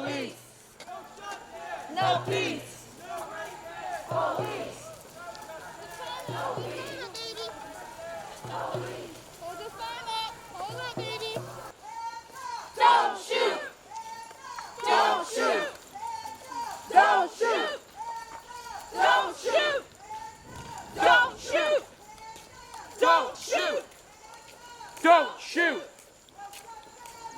Police! No peace! Police! Hold the sign up. Hold it, baby. Don't shoot! Don't shoot! Don't shoot! Don't shoot! Don't shoot! Don't shoot! Don't shoot!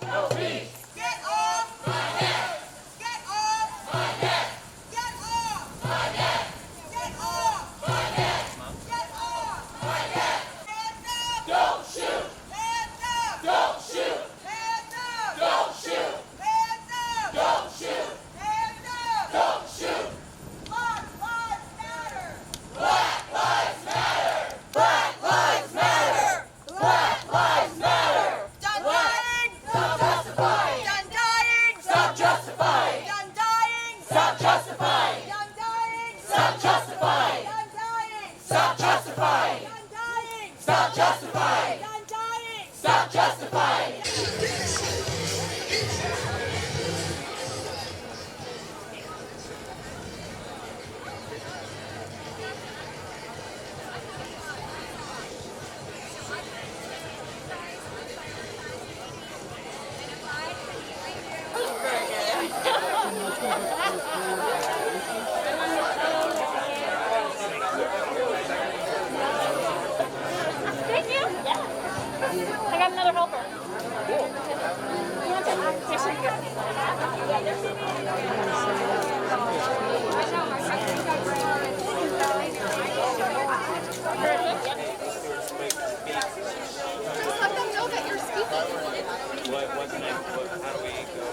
No peace! Get off my neck! Get off my neck! Get off my neck! Get off my neck! Get off my neck! Hands up! Don't shoot! Hands up! Don't shoot! Hands up! Don't shoot! Hands up! Don't shoot! Hands up! Don't shoot! Black lives matter! Black lives matter! Black lives matter! Black lives matter! Done dying! Stop justifying! Done dying! Stop justifying! Done dying! Stop justifying! Done dying! Stop justifying! Done dying! Stop justifying! Done dying! Stop justifying! Done dying! Stop justifying! Thank you. Yeah. I got another helper. Cool. You want to? Here, here you go. Just let them know that you're speaking. What's next? How do we go?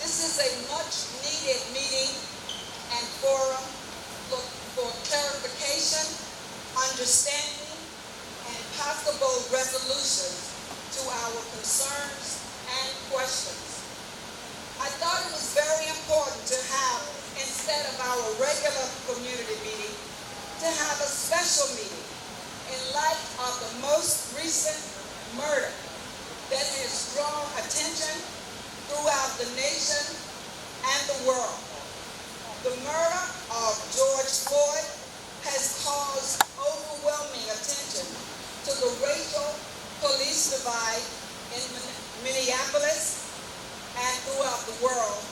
This is a much-needed meeting and forum for clarification, understanding, and possible resolutions to our concerns and questions. I thought it was very important to have, instead of our regular community meeting, to have a special meeting in light of the most recent murder that has drawn attention throughout the nation and the world. The murder of George Floyd has caused overwhelming attention to the racial police divide in Minneapolis and throughout the world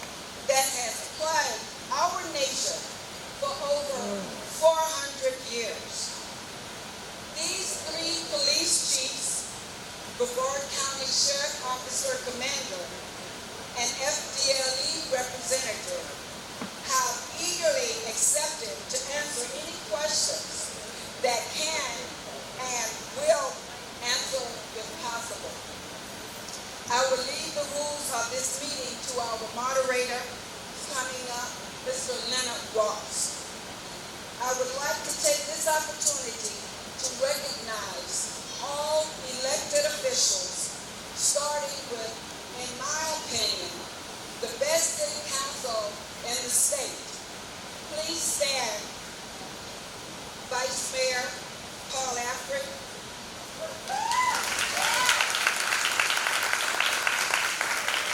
that has plagued our nation for over 400 years. These three police chiefs, Brevard County Sheriff Officer Commander, and FDLE representative, have eagerly accepted to answer any questions that can and will answer if possible. I will leave the rules of this meeting to our moderator coming up, Mr. Leonard Ross. I would like to take this opportunity to recognize all elected officials, starting with, in my opinion, the best city council in the state. Please stand. Vice Mayor Paul Afric.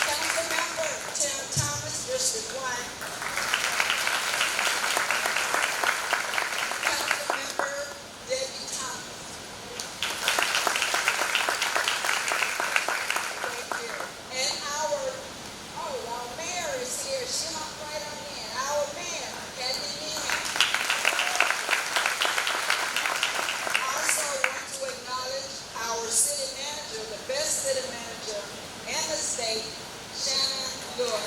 Councilmember Tim Thomas, District 1. Councilmember Debbie Thomas. Thank you. And our mayor is here. She hopped right on in. Our mayor, Kathy Meehan. Also want to acknowledge our city manager, the best city manager in the state, Shannon Lewis.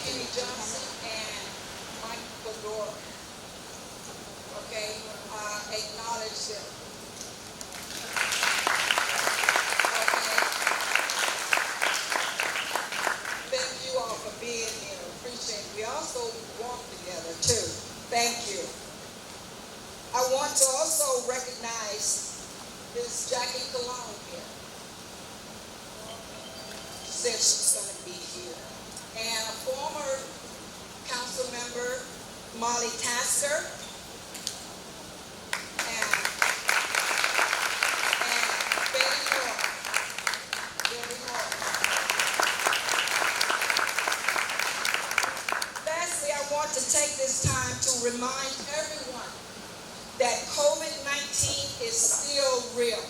Kenny Johnson and Mike Fedora. Okay, acknowledge them. Okay. Thank you all for being here. Appreciate it. We also walk together too. Thank you. I want to also recognize Ms. Jackie Cologne here. She said she's going to be here. And a former council member, Molly Tasker. And Betty Moore. Betty Moore. Lastly, I want to take this time to remind everyone that COVID-19 is still real.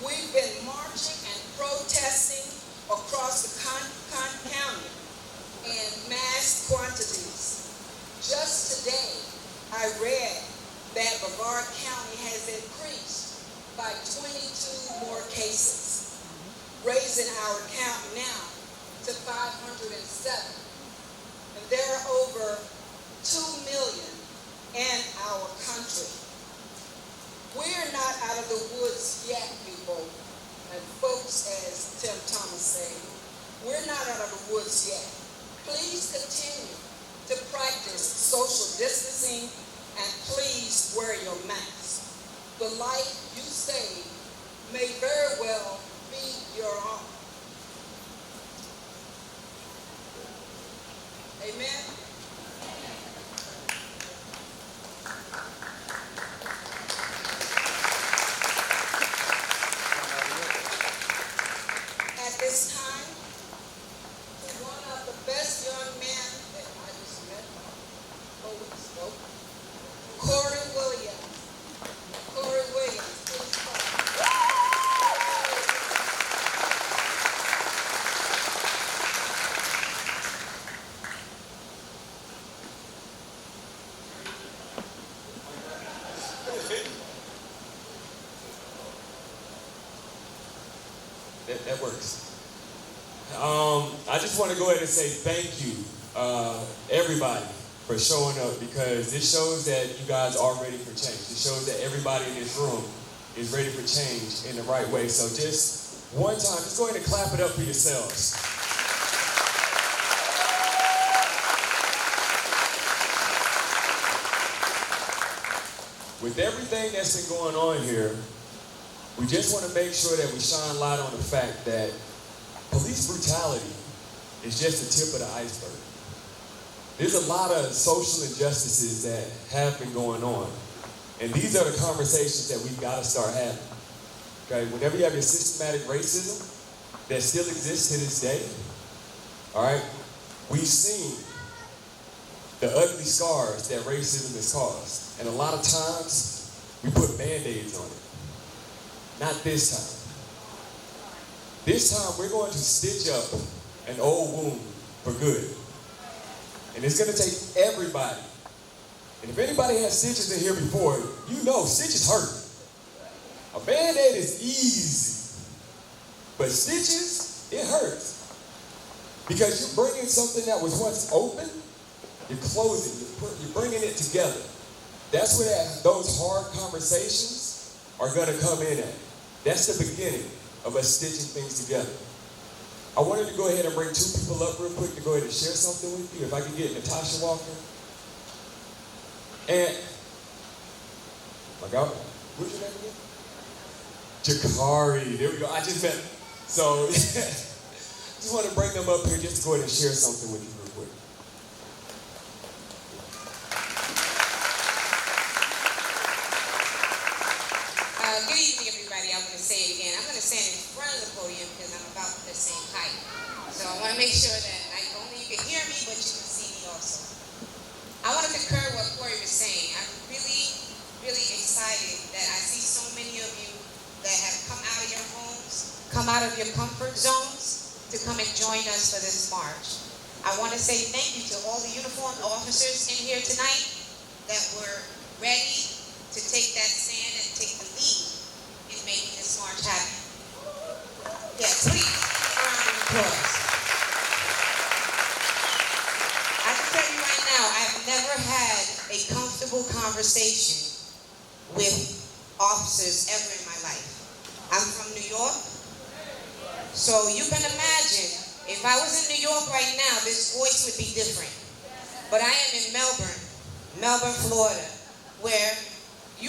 We've been marching and protesting across the county in mass quantities. Just today, I read that Brevard County has increased by 22 more cases, raising our count now to 507. And there are over 2 million in our country. We're not out of the woods yet, people. And folks, as Tim Thomas said, we're not out of the woods yet. Please continue to practice social distancing and please wear your mask. The life you save may very well be your own. Amen. At this time, one of the best young men that I just met 4 weeks ago, Corey Williams. Corey Williams, please come. That works. I just want to go ahead and say thank you, everybody, for showing up, because this shows that you guys are ready for change. It shows that everybody in this room is ready for change in the right way. So just one time, just go ahead and clap it up for yourselves. With everything that's been going on here, we just want to make sure that we shine light on the fact that police brutality is just the tip of the iceberg. There's a lot of social injustices that have been going on. And these are the conversations that we've got to start having. Okay, whenever you have your systematic racism that still exists to this day, all right, we've seen the ugly scars that racism has caused. And a lot of times, we put Band-Aids on it. Not this time. This time, we're going to stitch up an old wound for good. And it's going to take everybody. And if anybody has stitches in here before, you know stitches hurt. A Band-Aid is easy. But stitches, it hurts. Because you're bringing something that was once open, you're closing, you're bringing it together. That's where those hard conversations are going to come in at. That's the beginning of us stitching things together. I wanted to go ahead and bring 2 people up real quick to go ahead and share something with you. If I could get Natasha Walker. And, my God, what's your name again? Jakari. There we go. I just met him. So, just want to bring them up here just to go ahead and share something with you real quick. Good evening, everybody. I'm going to say it again. I'm going to stand in front of the podium because I'm about the same height. So I want to make sure that not only you can hear me, but you can see me also. I want to concur what Corey was saying. I'm really excited that I see so many of you that have come out of your homes, come out of your comfort zones to come and join us for this march. I want to say thank you to all the uniformed officers in here tonight that were ready to take that stand and take the lead in making this march happen. Yes, please, a round of applause. conversation with officers ever in my life. I'm from New York, so you can imagine if I was in New York right now, this voice would be different. But I am in Melbourne, Florida, where we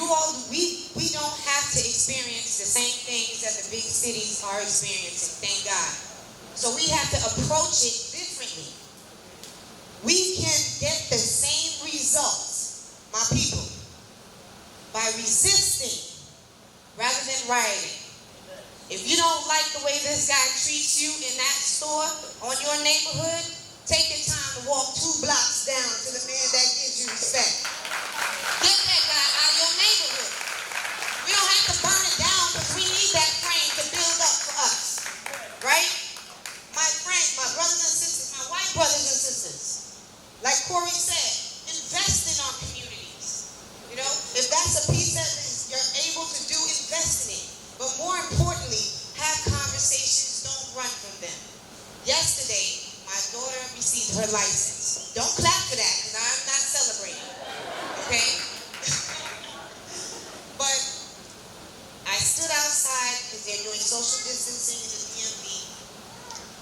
don't have to experience the same things that the big cities are experiencing, thank God. So we have to approach it differently. We can get the same results, my people, by resisting rather than rioting. If you don't like the way this guy treats you in that store on your neighborhood, take the time to walk 2 blocks down to the man that gives you respect. Get that guy out of your neighborhood. We don't have to burn it down because we need that frame to build up for us. Right? My friends, my brothers and sisters, my white brothers and sisters, like Corey said, invest in our communities. You know, if that's a piece that you're able to do, invest in it. But more importantly, have conversations, don't run from them. Yesterday, my daughter received her license. Don't clap for that because I'm not celebrating. Okay? But I stood outside because they're doing social distancing in the DMV.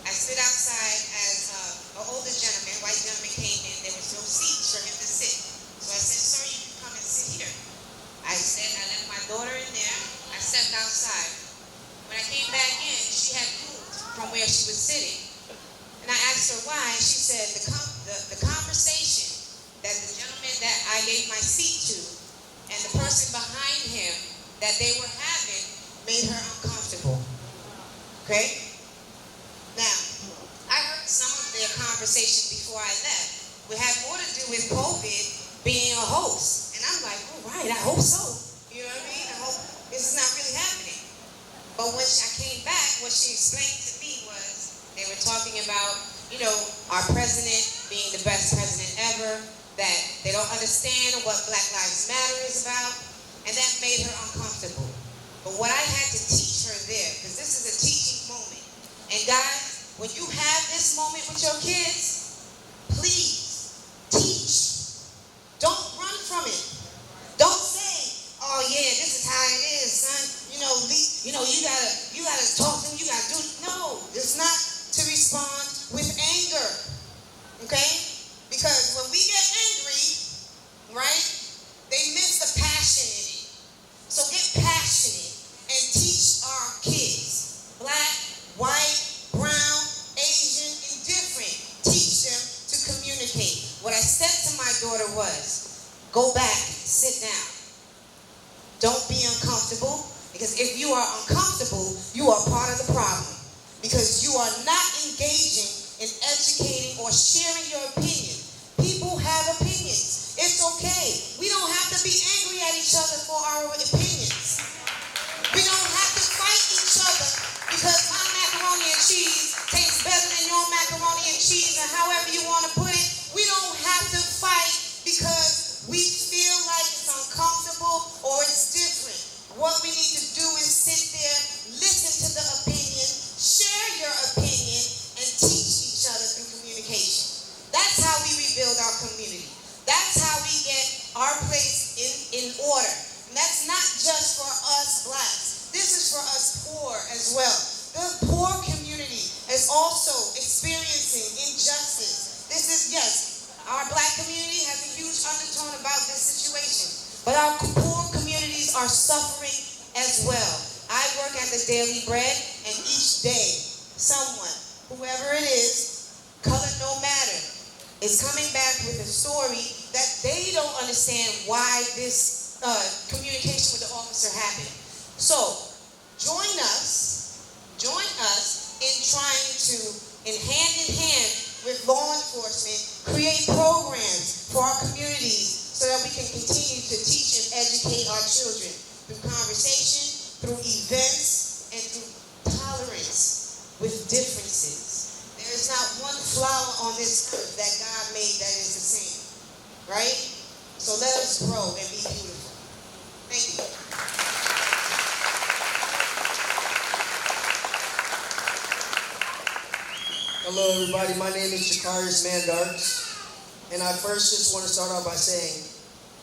I stood outside as an older gentleman, white gentleman came in. There was no seats for him to sit. So I said, sir, you can come and sit here. I left my daughter in there. I stepped outside. When I came back in, she had moved from where she was sitting. And I asked her why, and she said the conversation that the gentleman that I gave my seat to and the person behind him that they were having made her uncomfortable. Okay? Now, I heard some of their conversation before I left. We had more to do with COVID being a hoax. And I'm like, all right, I hope so. You know what I mean? I hope this is not really happening. But when I came back, what she explained to me was they were talking about, you know, our president being the best president ever, that they don't understand what Black Lives Matter is about, and that made her uncomfortable. But what I had to teach her there, because this is a teaching moment, and guys, when you have this moment with your kids, please teach. Don't run from it. Don't say, oh yeah, this is how it is, son. You gotta talk to them, you gotta do it. No, it's not to respond with anger. Okay? Because when we get angry, right, they miss the passion in it. So get passionate and teach our kids, black, white, brown, Asian, indifferent. Teach them to communicate. What I said to my daughter was, go back, sit down. Don't be uncomfortable, because if you are uncomfortable, you are part of the problem. Because you are not engaging in educating or sharing your opinion. People have opinions. It's okay. We don't have to be angry at each other for our opinions. We don't have to fight each other because my macaroni and cheese tastes better than your macaroni and cheese, and however you want to put it. We don't have to fight because we feel like it's uncomfortable or it's different. What we need to do is sit there, listen to the opinion, share your opinion, and teach each other through communication. That's how we rebuild our community. That's how we get our place in order. And that's not just for us blacks. This is for us poor as well. The poor community is also experiencing injustice. This is, yes, our black community has a huge undertone about this situation. But our poor communities are suffering as well. I work at the Daily Bread, and each day, someone, whoever it is, color no matter, is coming back with a story that they don't understand why this communication with the officer happened. So, join us in trying to, in hand with law enforcement, create programs for our communities so that we can continue to teach and educate our children through conversation, through events, and through tolerance with differences. There is not one flower on this earth that God made that is the same, right? So let us grow and be beautiful. Thank you. Hello everybody, my name is Jakarius Mandarks, and I first just want to start off by saying,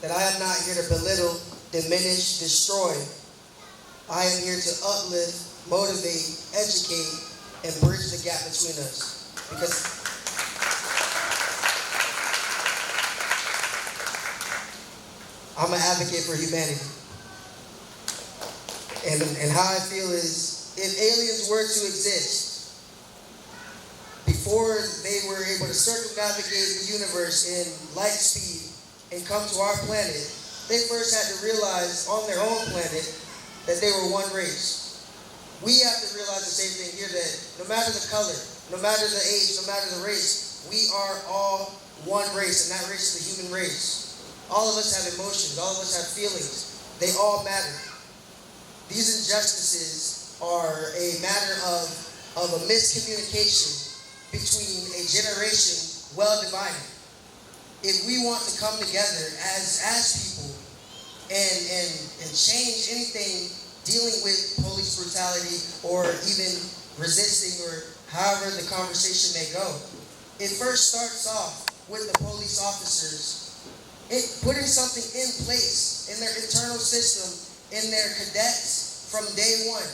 that I am not here to belittle, diminish, destroy. I am here to uplift, motivate, educate, and bridge the gap between us. Because I'm an advocate for humanity. And how I feel is, if aliens were to exist, before they were able to circumnavigate the universe in light speed and come to our planet, they first had to realize on their own planet that they were one race. We have to realize the same thing here, that no matter the color, no matter the age, no matter the race, we are all one race, and that race is the human race. All of us have emotions, all of us have feelings. They all matter. These injustices are a matter of a miscommunication between a generation well divided. If we want to come together as people and change anything dealing with police brutality or even resisting or however the conversation may go, it first starts off with the police officers putting something in place in their internal system, in their cadets from day one.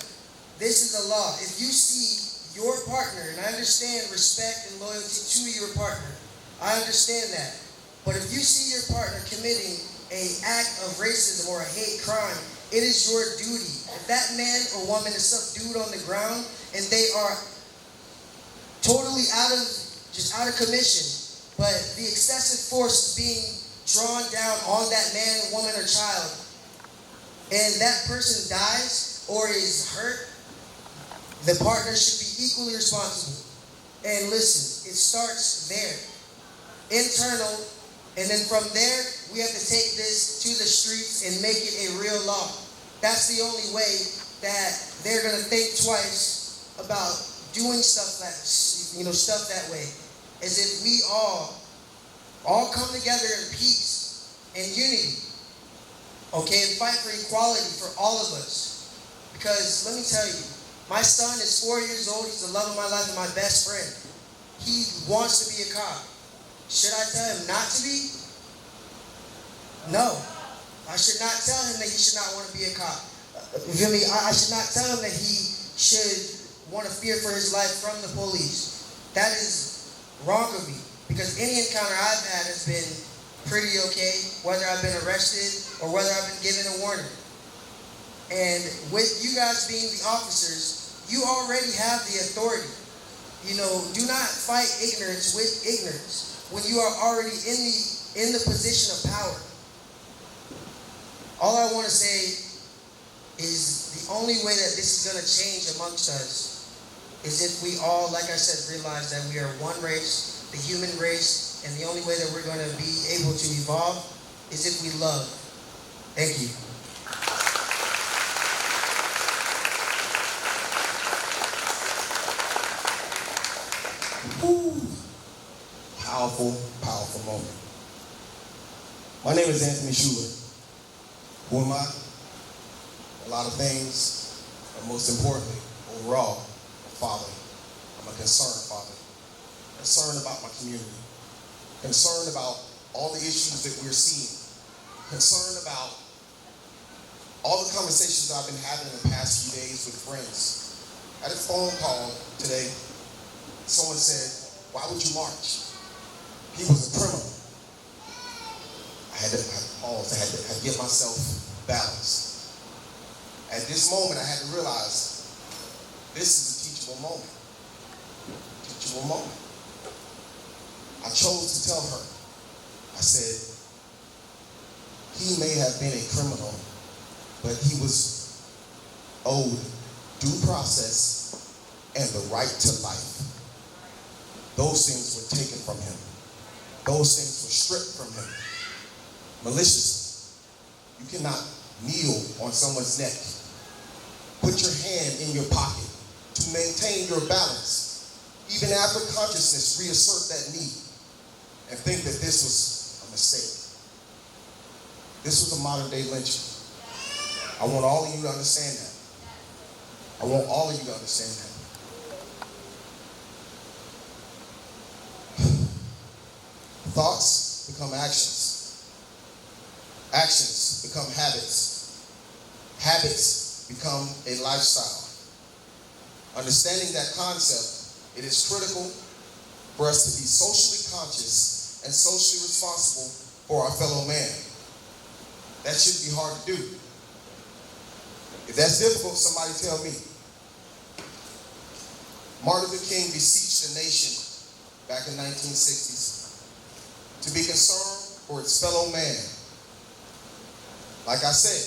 This is a law. If you see your partner, and I understand respect and loyalty to your partner, I understand that. But if you see your partner committing an act of racism or a hate crime, it is your duty. If that man or woman is subdued on the ground and they are totally out of commission, but the excessive force is being drawn down on that man, woman, or child, and that person dies or is hurt, the partner should be equally responsible. And listen, it starts there, internal, and then from there, we have to take this to the streets and make it a real law. That's the only way that they're gonna think twice about doing stuff that way. As if we all come together in peace and unity, okay, and fight for equality for all of us. Because let me tell you, my son is 4 years old. He's the love of my life and my best friend. He wants to be a cop. Should I tell him not to be? No. I should not tell him that he should not want to be a cop. You feel me? I should not tell him that he should want to fear for his life from the police. That is wrong of me. Because any encounter I've had has been pretty okay, whether I've been arrested or whether I've been given a warning. And with you guys being the officers, you already have the authority. Do not fight ignorance with ignorance when you are already in the position of power. All I want to say is the only way that this is going to change amongst us is if we all, like I said, realize that we are one race, the human race, and the only way that we're going to be able to evolve is if we love. Thank you. Woo. Powerful, powerful moment. My name is Anthony Schuler. Who am I? A lot of things, but most importantly, overall, a father. I'm a concerned father. Concerned about my community. Concerned about all the issues that we're seeing. Concerned about all the conversations I've been having in the past few days with friends. I had a phone call today. Someone said, "Why would you march? He was a criminal." I had to pause. I had to get myself balanced. At this moment, I had to realize this is a teachable moment. Teachable moment. I chose to tell her. I said, he may have been a criminal, but he was owed due process and the right to life. Those things were taken from him. Those things were stripped from him. Maliciously. You cannot kneel on someone's neck. Put your hand in your pocket to maintain your balance. Even after consciousness, reassert that need and think that this was a mistake. This was a modern day lynching. I want all of you to understand that. I want all of you to understand that. Thoughts become actions. Actions become habits. Habits become a lifestyle. Understanding that concept, it is critical for us to be socially conscious and socially responsible for our fellow man. That shouldn't be hard to do. If that's difficult, somebody tell me. Martin Luther King beseeched the nation back in 1960s to be concerned for its fellow man. Like I said,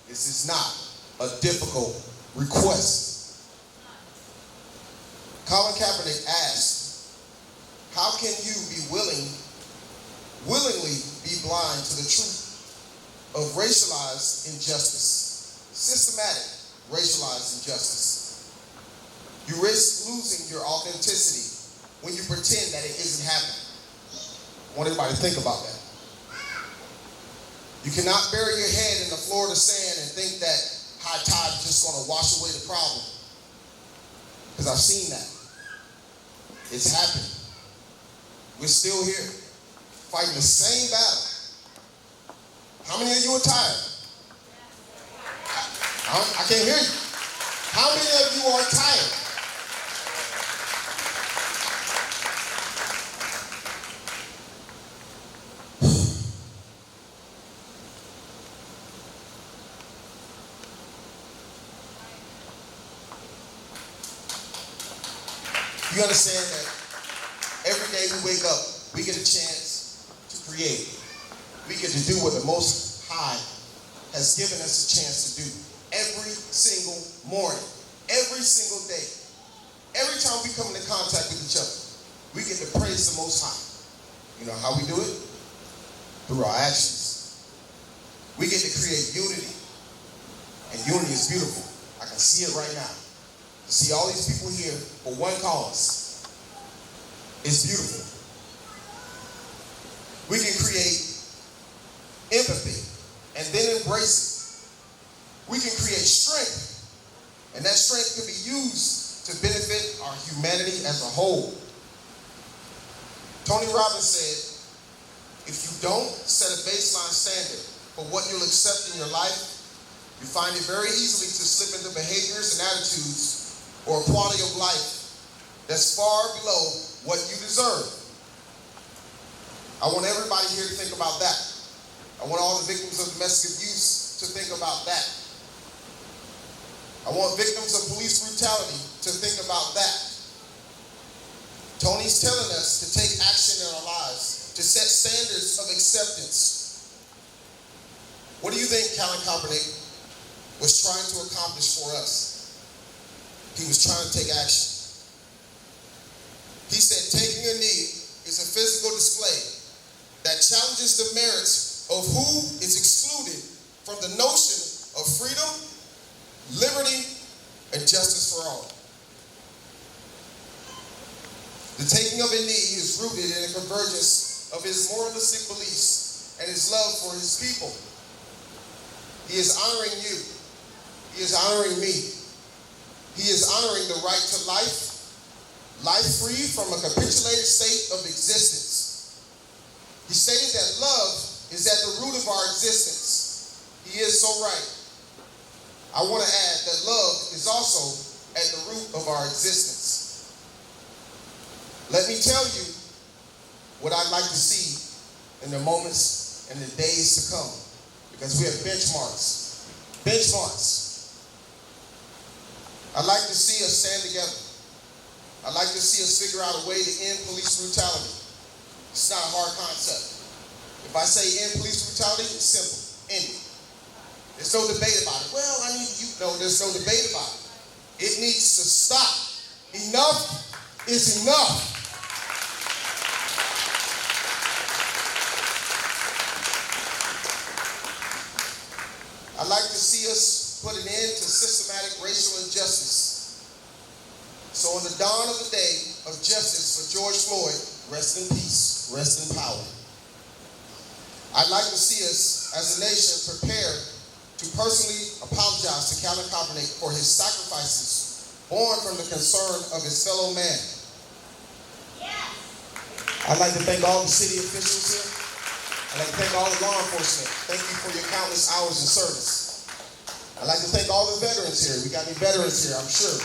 this is not a difficult request. Colin Kaepernick asked, how can you be willingly be blind to the truth of racialized injustice, systematic racialized injustice? You risk losing your authenticity when you pretend that it isn't happening. I want everybody to think about that. You cannot bury your head in the Florida sand and think that high tide is just going to wash away the problem. Because I've seen that. It's happened. We're still here, fighting the same battle. How many of you are tired? I can't hear you. How many of you are tired? You understand that every day we wake up, we get a chance to create. We get to do what the Most High has given us a chance to do every single morning, every single day. Every time we come into contact with each other, we get to praise the Most High. You know how we do it? Through our actions. We get to create unity. And unity is beautiful. I can see it right now. See all these people here for one cause. It's beautiful. We can create empathy and then embrace it. We can create strength, and that strength can be used to benefit our humanity as a whole. Tony Robbins said, if you don't set a baseline standard for what you'll accept in your life, you find it very easily to slip into behaviors and attitudes or a quality of life that's far below what you deserve. I want everybody here to think about that. I want all the victims of domestic abuse to think about that. I want victims of police brutality to think about that. Tony's telling us to take action in our lives, to set standards of acceptance. What do you think Colin Kaepernick was trying to accomplish for us? He was trying to take action. He said taking a knee is a physical display that challenges the merits of who is excluded from the notion of freedom, liberty, and justice for all. The taking of a knee is rooted in a convergence of his moralistic beliefs and his love for his people. He is honoring you. He is honoring me. He is honoring the right to life free from a capitulated state of existence. He stated that love is at the root of our existence. He is so right. I want to add that love is also at the root of our existence. Let me tell you what I'd like to see in the moments and the days to come, because we have benchmarks. Benchmarks. I'd like to see us stand together. I'd like to see us figure out a way to end police brutality. It's not a hard concept. If I say end police brutality, it's simple. End it. There's no debate about it. Well, there's no debate about it. It needs to stop. Enough is enough. I'd like to see us put an end to systematic racial injustice. So on the dawn of the day of justice for George Floyd, rest in peace, rest in power. I'd like to see us as a nation prepared to personally apologize to Colin Kaepernick for his sacrifices born from the concern of his fellow man. Yes. I'd like to thank all the city officials here. I'd like to thank all the law enforcement. Thank you for your countless hours in service. I'd like to thank all the veterans here. We got any veterans here, I'm sure.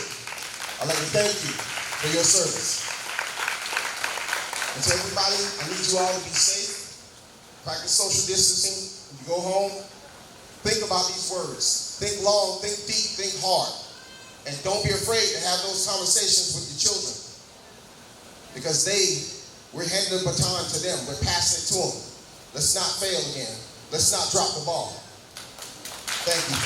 I'd like to thank you for your service. And to everybody, I need you all to be safe. Practice social distancing. When you go home, think about these words. Think long, think deep, think hard. And don't be afraid to have those conversations with your children. Because we're handing the baton to them. We're passing it to them. Let's not fail again. Let's not drop the ball. Thank you.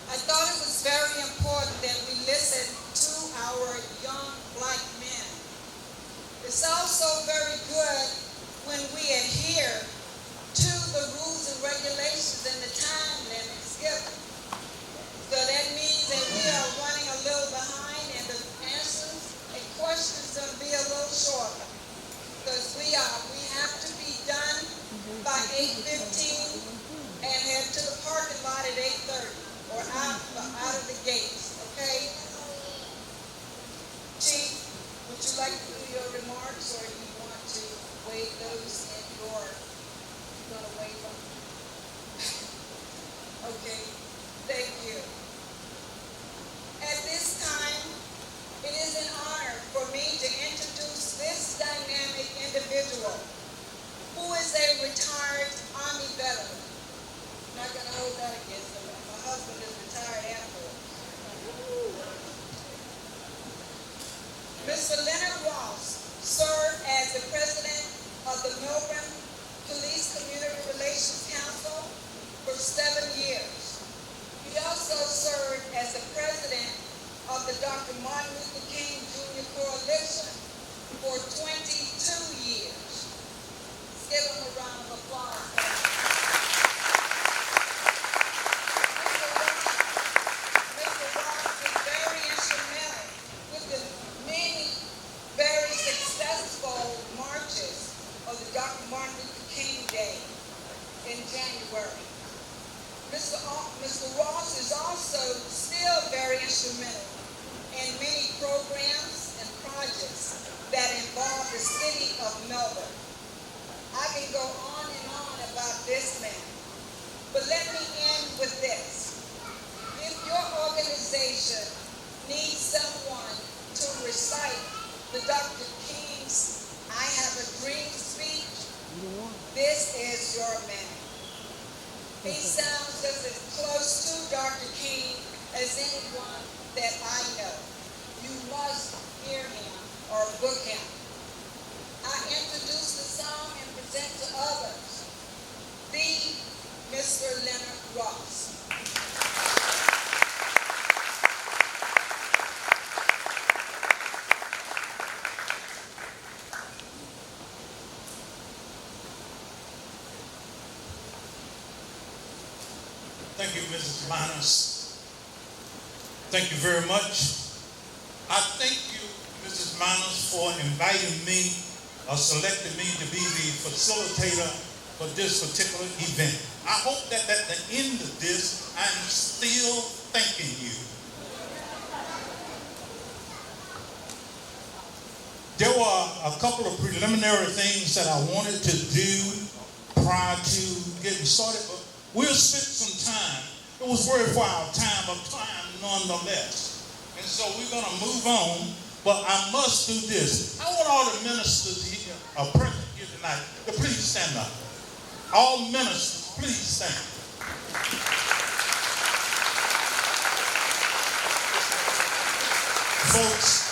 I thought it was very important that we listen to our young black men. It's also very good when we adhere to the rules and regulations and the time limits given. So that means that we are running a little behind and the answers and questions going to be a little shorter. Because we have to be done by 8:15 and head to the parking lot at 8:30 or out of the gates, okay? Chief, would you like to do your remarks or do you want to waive those in your, you're going to waive them? Okay, thank you. At this time, it is an honor for me to introduce this dynamic individual who is a retired Army veteran. I'm not going to hold that against him. My husband is retired Air Force. Mr. Leonard Ross served as the president of the Melbourne Police Community Relations Council for 7 years. He also served as the president of the Dr. Martin Luther King Jr. Coalition for 22 years. Let's give him a round of applause. Mr. Ross was very instrumental with the many very successful marches of the Dr. Martin Luther King Day in January. Mr. Ross is also still very instrumental in many programs and projects that involve the city of Melbourne. I can go on and on about this man, but let me end with this. If your organization needs someone to recite the Dr. King's I Have a Dream speech, this is your man. He sounds just as close to Dr. King as anyone that I know. You must hear him or book him. I introduce the song and present to others the Mr. Leonard Ross. Thank you, Mrs. Minus. Thank you very much. I thank you, Mrs. Minus, for inviting me or selecting me to be the facilitator for this particular event. I hope that at the end of this, I'm still thanking you. There were a couple of preliminary things that I wanted to do prior to getting started, but we'll spend some time. It was worthwhile time, but time nonetheless. And so we're going to move on, but I must do this. I want all the ministers here, present here tonight, to please stand up. All ministers, please stand. Folks,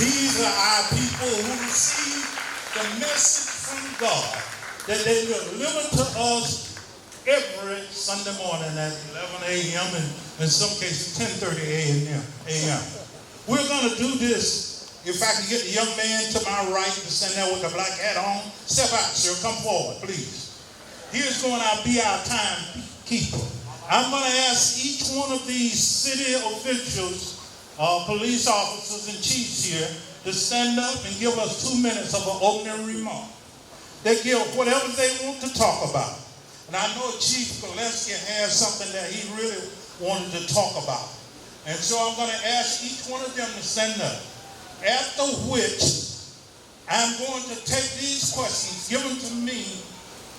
these are our people who receive the message from God that they will deliver to us every Sunday morning at 11 a.m. and in some cases 10:30 a.m. We're going to do this. If I can get the young man to my right to stand there with the black hat on, step out, sir. Come forward, please. Here's going to be our timekeeper. I'm going to ask each one of these city officials, police officers and chiefs here to stand up and give us 2 minutes of an opening remark. They give whatever they want to talk about. And I know Chief Gillespie has something that he really wanted to talk about. And so I'm going to ask each one of them to stand up. After which, I'm going to take these questions given to me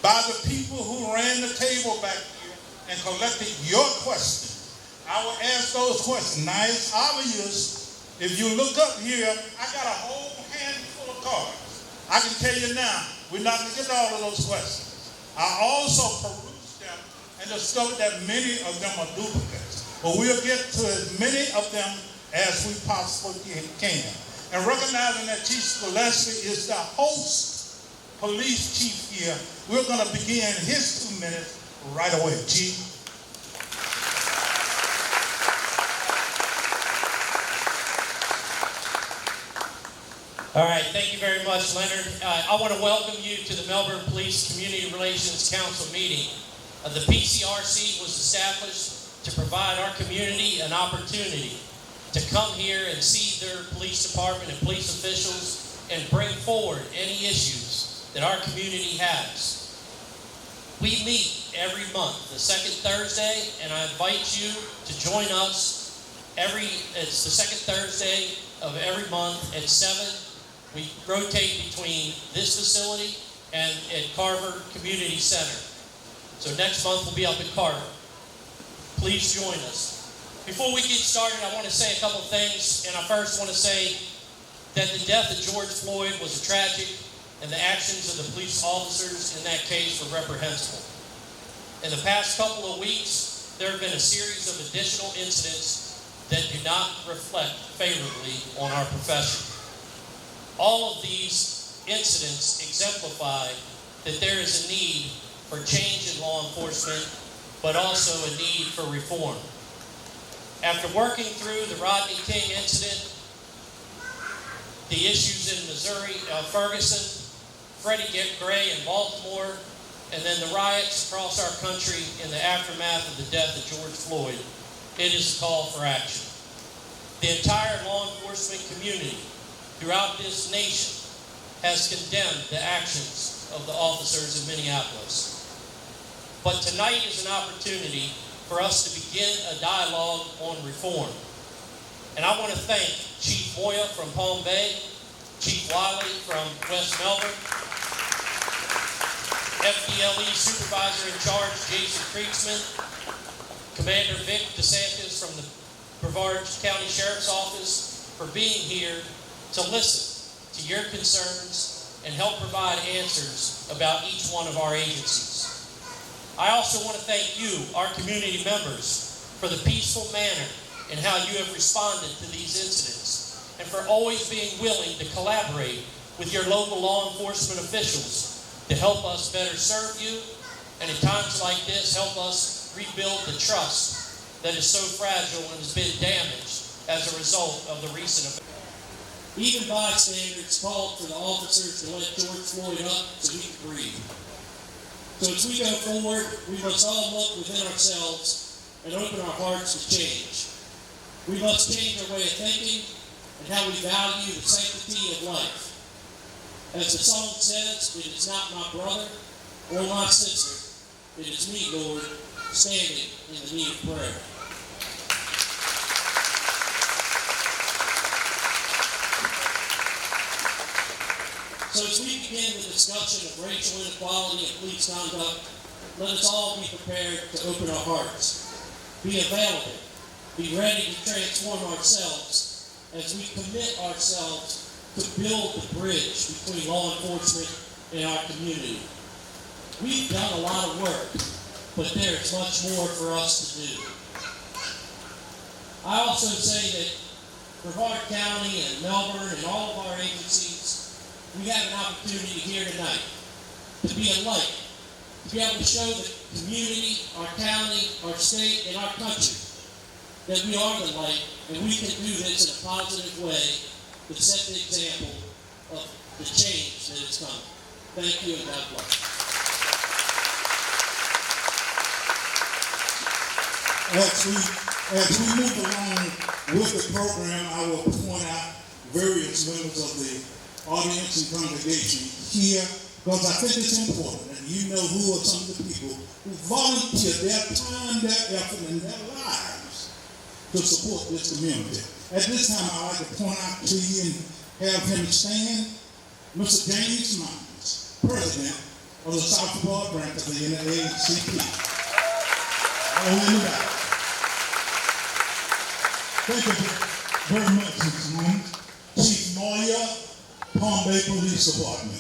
by the people who ran the table back here and collected your questions. I will ask those questions. Now, it's obvious, if you look up here, I got a whole handful of cards. I can tell you now, we're not going to get to all of those questions. I also perused them and discovered that many of them are duplicates. But we'll get to as many of them as we possibly can. And recognizing that Chief Gillespie is the host police chief here, we're going to begin his 2 minutes right away. Chief. All right, thank you very much, Leonard. I want to welcome you to the Melbourne Police Community Relations Council meeting. The PCRC was established to provide our community an opportunity to come here and see their police department and police officials and bring forward any issues that our community has. We meet every month, the second Thursday, and I invite you to join us it's the second Thursday of every month at 7. We rotate between this facility and at Carver Community Center. So next month we'll be up at Carver. Please join us. Before we get started, I want to say a couple things, and I first want to say that the death of George Floyd was tragic, and the actions of the police officers in that case were reprehensible. In the past couple of weeks, there have been a series of additional incidents that do not reflect favorably on our profession. All of these incidents exemplify that there is a need for change in law enforcement, but also a need for reform. After working through the Rodney King incident, the issues in Missouri, Ferguson, Freddie Gray in Baltimore, and then the riots across our country in the aftermath of the death of George Floyd, it is a call for action. The entire law enforcement community throughout this nation has condemned the actions of the officers in Minneapolis. But tonight is an opportunity for us to begin a dialogue on reform. And I want to thank Chief Moya from Palm Bay, Chief Wiley from West Melbourne, FDLE Supervisor in Charge Jason Kriegsman, Commander Vic DeSantis from the Brevard County Sheriff's Office for being here to listen to your concerns and help provide answers about each one of our agencies. I also want to thank you, our community members, for the peaceful manner in how you have responded to these incidents, and for always being willing to collaborate with your local law enforcement officials to help us better serve you, and in times like this, help us rebuild the trust that is so fragile and has been damaged as a result of the recent events. Even bystanders called for the officers to let George Floyd up so he could breathe. So as we go forward, we must all look within ourselves and open our hearts to change. We must change our way of thinking and how we value the sanctity of life. As the song says, it is not my brother or my sister, it is me, Lord, standing in the need of prayer. So as we begin the discussion of racial inequality and police conduct, let us all be prepared to open our hearts, be available, be ready to transform ourselves as we commit ourselves to build the bridge between law enforcement and our community. We've done a lot of work, but there is much more for us to do. I also say that Brevard County and Melbourne and all of our agencies, we have an opportunity here tonight to be a light, to be able to show the community, our county, our state, and our country that we are the light, and we can do this in a positive way to set the example of the change that is coming. Thank you, and God bless. As we move along with the program, I will point out various members of the audience and congregation here, because I think it's important. you know who are some of the people who volunteer their time, their effort, and their lives to support this community. At this time, I'd like to point out to you and have him stand, Mr. James Myers, President of the South Florida branch of the NAACP. All in the back. Thank you very much, Mr. Myers. Chief Moya, Palm Bay Police Department.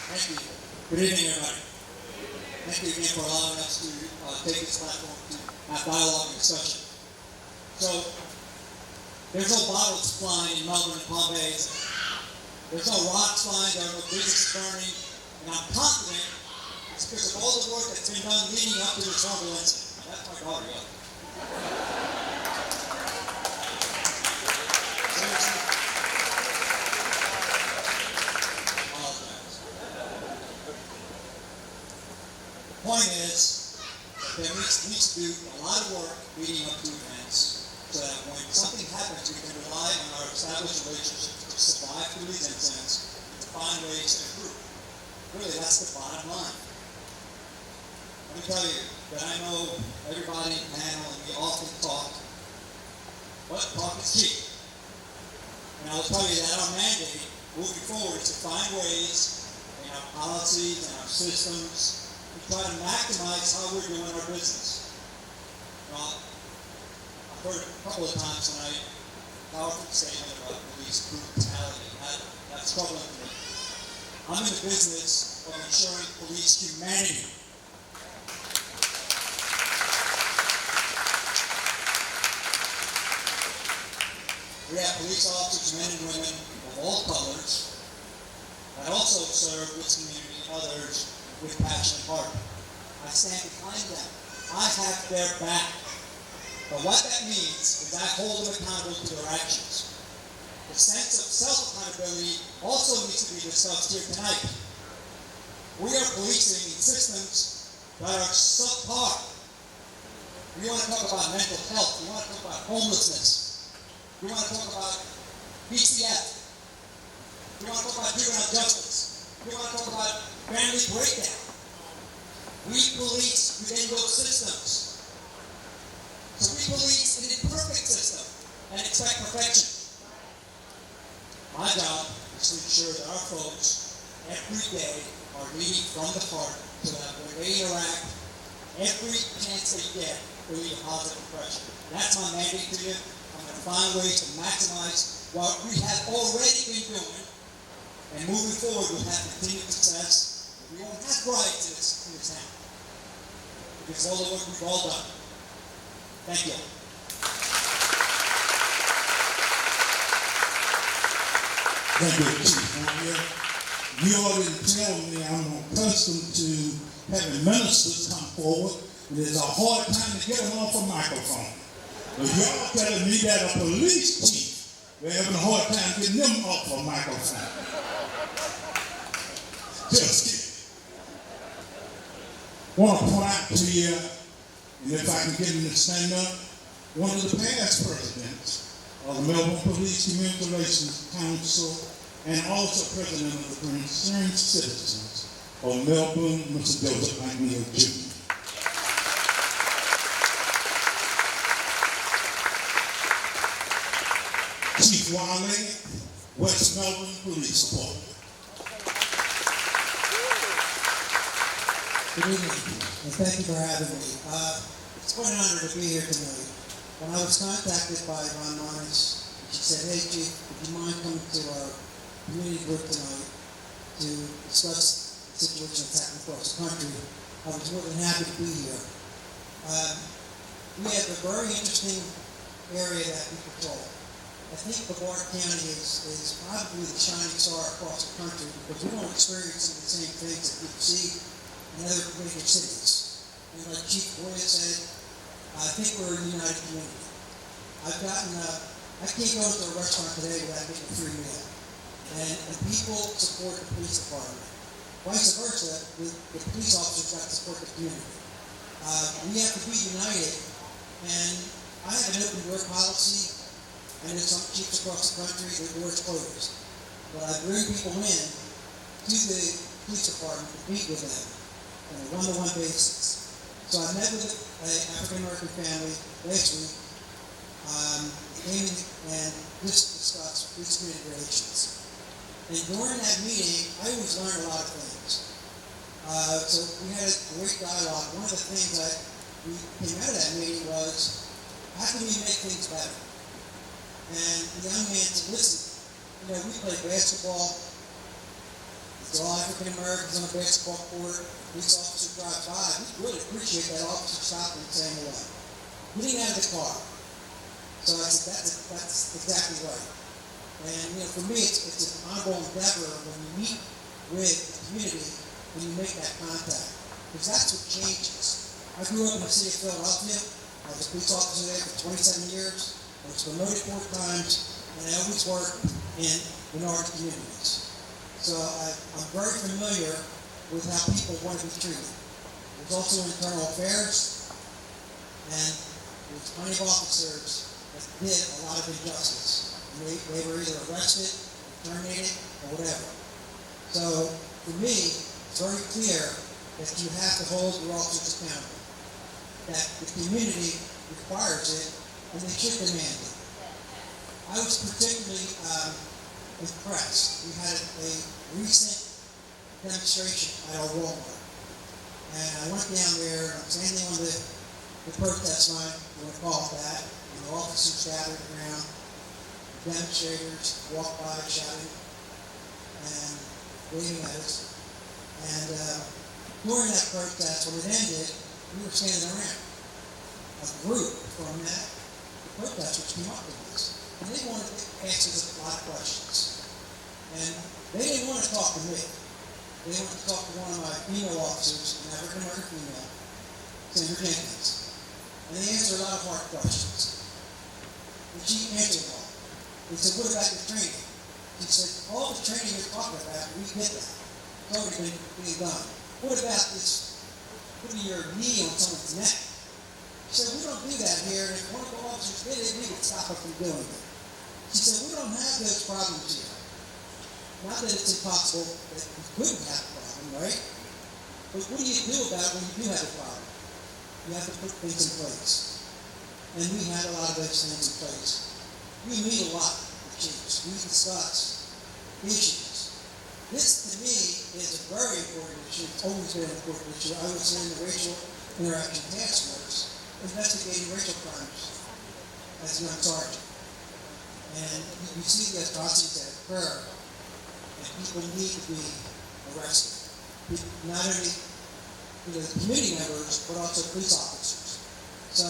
Thank you. Good evening, everybody. Thank you again for allowing us to take this platform to have dialogue and discussion. So, there's no bottles flying in Melbourne and Palm Bay. There's no rocks flying, there are no business burning, and I'm confident it's because of all the work that's been done leading up to this horrible incident. That's my daughter, yeah. Point is, there needs to be a lot of work leading up to events so that when something happens, we can rely on our established relationships to survive through these incidents and to find ways to improve. Really, that's the bottom line. Let me tell you that I know everybody in the panel and we often talk, but talk is cheap. And I will tell you that our mandate moving forward is to find ways in our policies and our systems to try to maximize how we're doing our business. Now, I've heard a couple of times tonight a powerful statement about police brutality. That's troubling to me. I'm in the business of ensuring police humanity. We have police officers, men and women of all colors, that also serve this community and others with passion and heart. I stand behind them. I have their back. But what that means is I hold them accountable to their actions. The sense of self-accountability also needs to be discussed here tonight. We are policing systems that are subpar. We want to talk about mental health. We want to talk about homelessness. We want to talk about PCF. We want to talk about juvenile justice. We want to talk about family breakdown. We police within those systems. So we police an imperfect system and expect perfection. My job is to ensure that our folks every day are leading from the heart so that when they interact, every chance they get, they leave a positive impression. That's my mandate to you. I'm going to find ways to maximize what we have already been doing, and moving forward we'll have continued success. We won't have riots in this town. Because all the work we've all done. Thank you. Thank you, Chief. You already tell me I'm accustomed to having ministers come forward, and it's a hard time to get them off a microphone. But y'all telling me that a police chief, we're having a hard time getting them off a microphone. Just kidding. I want to point out to you, and if I can get him to stand up, one of the past presidents of the Melbourne Police Community Relations Council and also president of the Concerned Citizens of Melbourne, Mr. Joseph McNeil Jr. Chief Wiley, West Melbourne Police Department. Good evening, and thank you for having me. It's quite an honor to be here tonight. When I was contacted by Ron Marnes, she said, "Hey, Chief, would you mind coming to our community group tonight to discuss the situation that's happening across the country?" I was more than happy to be here. We have a very interesting area that we patrol. I think Brevard County is probably the shining star across the country because we don't experience some of the same things that people see in other major cities. And like Chief Boyd said, I think we're a united community. I can't go to a restaurant today without getting a free meal. And people support the police department. Vice versa, the police officers got to support the community. We have to be united. And I have an open door policy. I know some chiefs across the country, their doors closed. But I bring people in to the police department to meet with them on a one-to-one basis. So I met with an African-American family last week, came and just discussed police community relations. And during that meeting, I always learn a lot of things. So we had a great dialogue. One of the things that we came out of that meeting was, how can we make things better? And the young man said, listen, you know, we play basketball. There's all African Americans on the basketball court. Police officer drives by. We really appreciate that officer stopping and saying hello. Getting out of the car. So I said, that's exactly right. And you know, for me, it's an ongoing endeavor when you meet with the community, when you make that contact, because that's what changes. I grew up in the city of Philadelphia. I was a police officer there for 27 years. I was promoted 4 times, and I always worked in minority communities. So I'm very familiar with how people want to be treated. There's also internal affairs, and there's plenty of officers that did a lot of injustice. And they were either arrested, or terminated, or whatever. So for me, it's very clear that you have to hold your officers accountable. That the community requires it, and they should demand it. I was particularly impressed. We had a recent demonstration at our Walmart. And I went down there, and I'm standing on the protest line, you want to call it that, and the officers gathered around, the demonstrators walked by shouting and waving at us. And during that protest, when it ended, we were standing around. A group from the protesters came up to us, and they wanted to ask us a lot of questions. And they didn't want to talk to me. They wanted to talk to one of my female officers, an African-American female, Senator Jenkins. And they answered a lot of hard questions. And she answered all. They said, what about your training? She said, all the training you're talking about, we did that. It's already been done. What about this, putting your knee on someone's neck? She said, we don't do that here, and if one of the officers did it, we would stop her from doing it. She said, we don't have those problems here. Not that it's impossible that we couldn't have a problem, right? But what do you do about it when you do have a problem? You have to put things in place. And we had a lot of those things in place. We meet a lot with chiefs. We discuss issues. This, to me, is a very important issue. It's always been an important issue. I was in the Racial Interaction Task Force investigating racial crimes as a young sergeant. And you see the atrocities that occur, and people need to be arrested. Not only the community members, but also police officers. So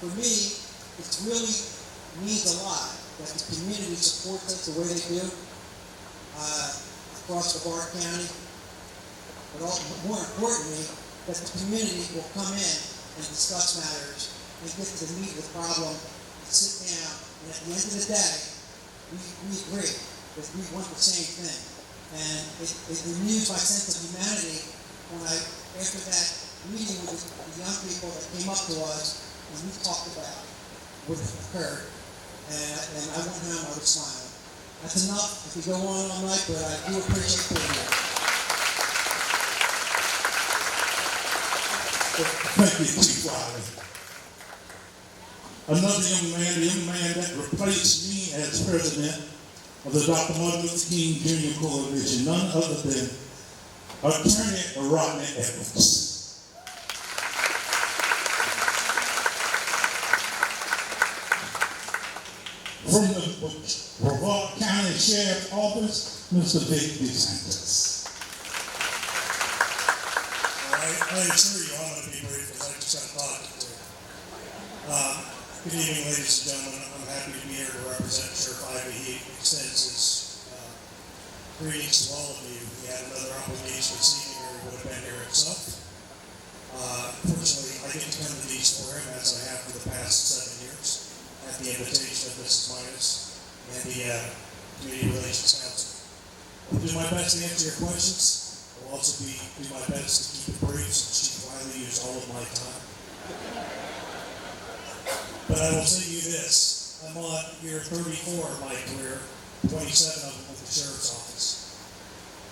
for me, it really means a lot that the community supports us the way they do across Brevard County, but also, more importantly, that the community will come in and discuss matters and get to the meat of the problem and sit down, and at the end of the day, we agree that we want the same thing. And it renews my sense of humanity when after that meeting with the young people that came up to us and we talked about what occurred, and I went home, I was smiling. That's enough. I could go on all night, but I do appreciate being here. Thank you, Chief Wiley. Another young man that replaced me as president of the Dr. Martin Luther King Jr. Coalition, none other than Attorney Rodney Evans. From the Brevard County Sheriff's Office, Mr. Vic DeSantis. I assure you I'm going to be brief because I just got a lot to do. Good evening, ladies and gentlemen. I'm happy to be here to represent Sheriff Ivy. He extends his greetings to all of you. He had another obligation this evening or he would have been here himself. Fortunately, I get to come to these for him as I have for the past 7 years at the invitation of Mrs. Minus and the Community Relations Council. I'll do my best to answer your questions. I'll also do my best to keep it brief since Chief Wiley used all of my time. But I will say to you this, I'm on year 34 of my career, 27 of them with the sheriff's office.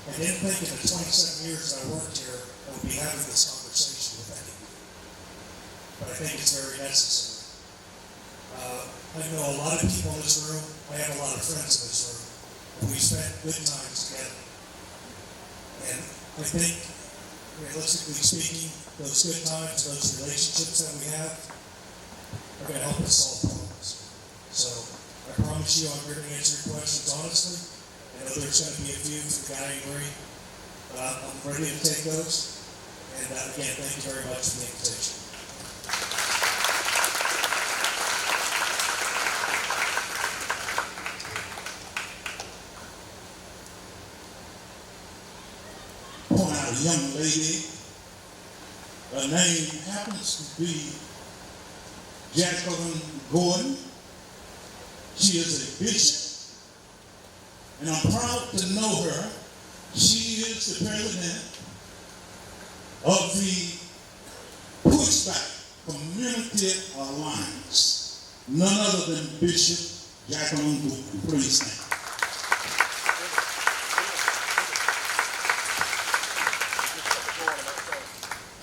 I didn't think in the 27 years that I worked here, I would be having this conversation with any of you. But I think it's very necessary. I know a lot of people in this room. I have a lot of friends in this room. And we spent good times together. And I think, realistically speaking, those good times, those relationships that we have are going to help us solve problems. So I promise you I'm here to answer your questions honestly. I know there's going to be a few for Guy and Green, but I'm ready to take those. And again, thank you very much for the invitation. Point out a young lady. Her name happens to be Jacqueline Gordon. She is a bishop, and I'm proud to know her. She is the president of the Pushback Community Alliance. None other than Bishop Jacqueline Gordon. Please stand.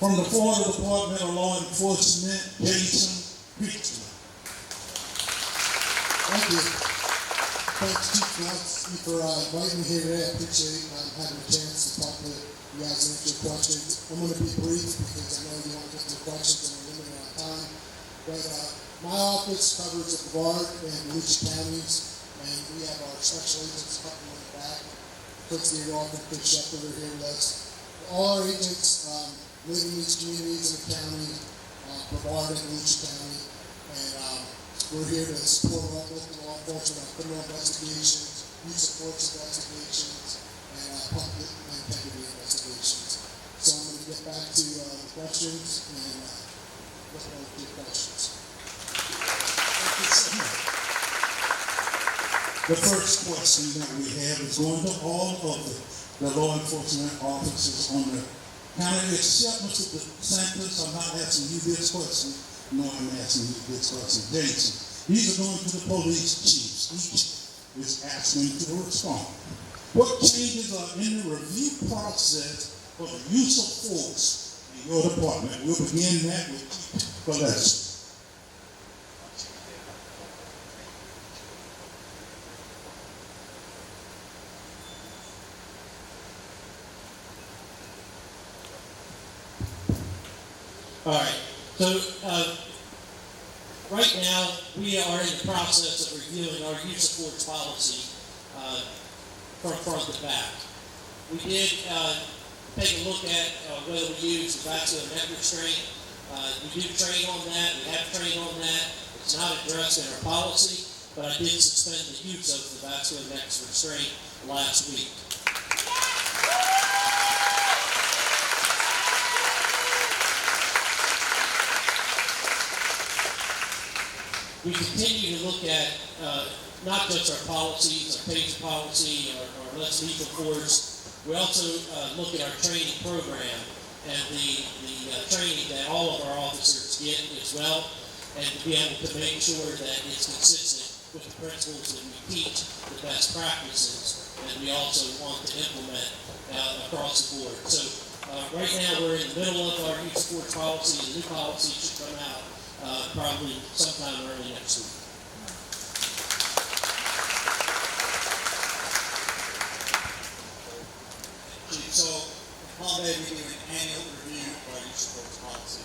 From the Florida Department of Law Enforcement, Jason Richland. Thank you. Thanks, Chief Knotts, for inviting me here today. I appreciate having a chance to talk to you guys and answer your questions. I'm going to be brief because I know you want to get to the questions and we're limited on time. But my office covers the Brevard and Volusia counties, and we have our special agents up in the back. Quickly, Walker, Chris Shepard are here with us. All our agents live in these communities in the county, Brevard and Volusia County, and we're here to support local law enforcement on criminal investigations, use of force investigations, and public integrity investigations. So I'm going to get back to the questions and look forward to your questions. Thank you so much. The first question that we have is going to all of the law enforcement officers on the county, except Mr. DeSantis. I'm not asking you this question. No, I'm asking you this question. Jason, these are going to the police chiefs. Each is asking to respond. What changes are in the review process for the use of force in your department? We'll begin that with Chief Gillespie. All right. So right now we are in the process of reviewing our use of force policy from front to back. We did take a look at whether we use the vascular neck restraint. We do train on that. We have trained on that. It's not addressed in our policy, but I did suspend the use of the vascular neck restraint last week. We continue to look at not just our policies, our PACE policy, our less lethal force. We also look at our training program and the training that all of our officers get as well, and to be able to make sure that it's consistent with the principles that we teach, the best practices, and we also want to implement across the board. So right now we're in the middle of our use of force policy. The new policy should come out probably sometime early next week. So, Palm Bay, we do an annual review of our use of force policy.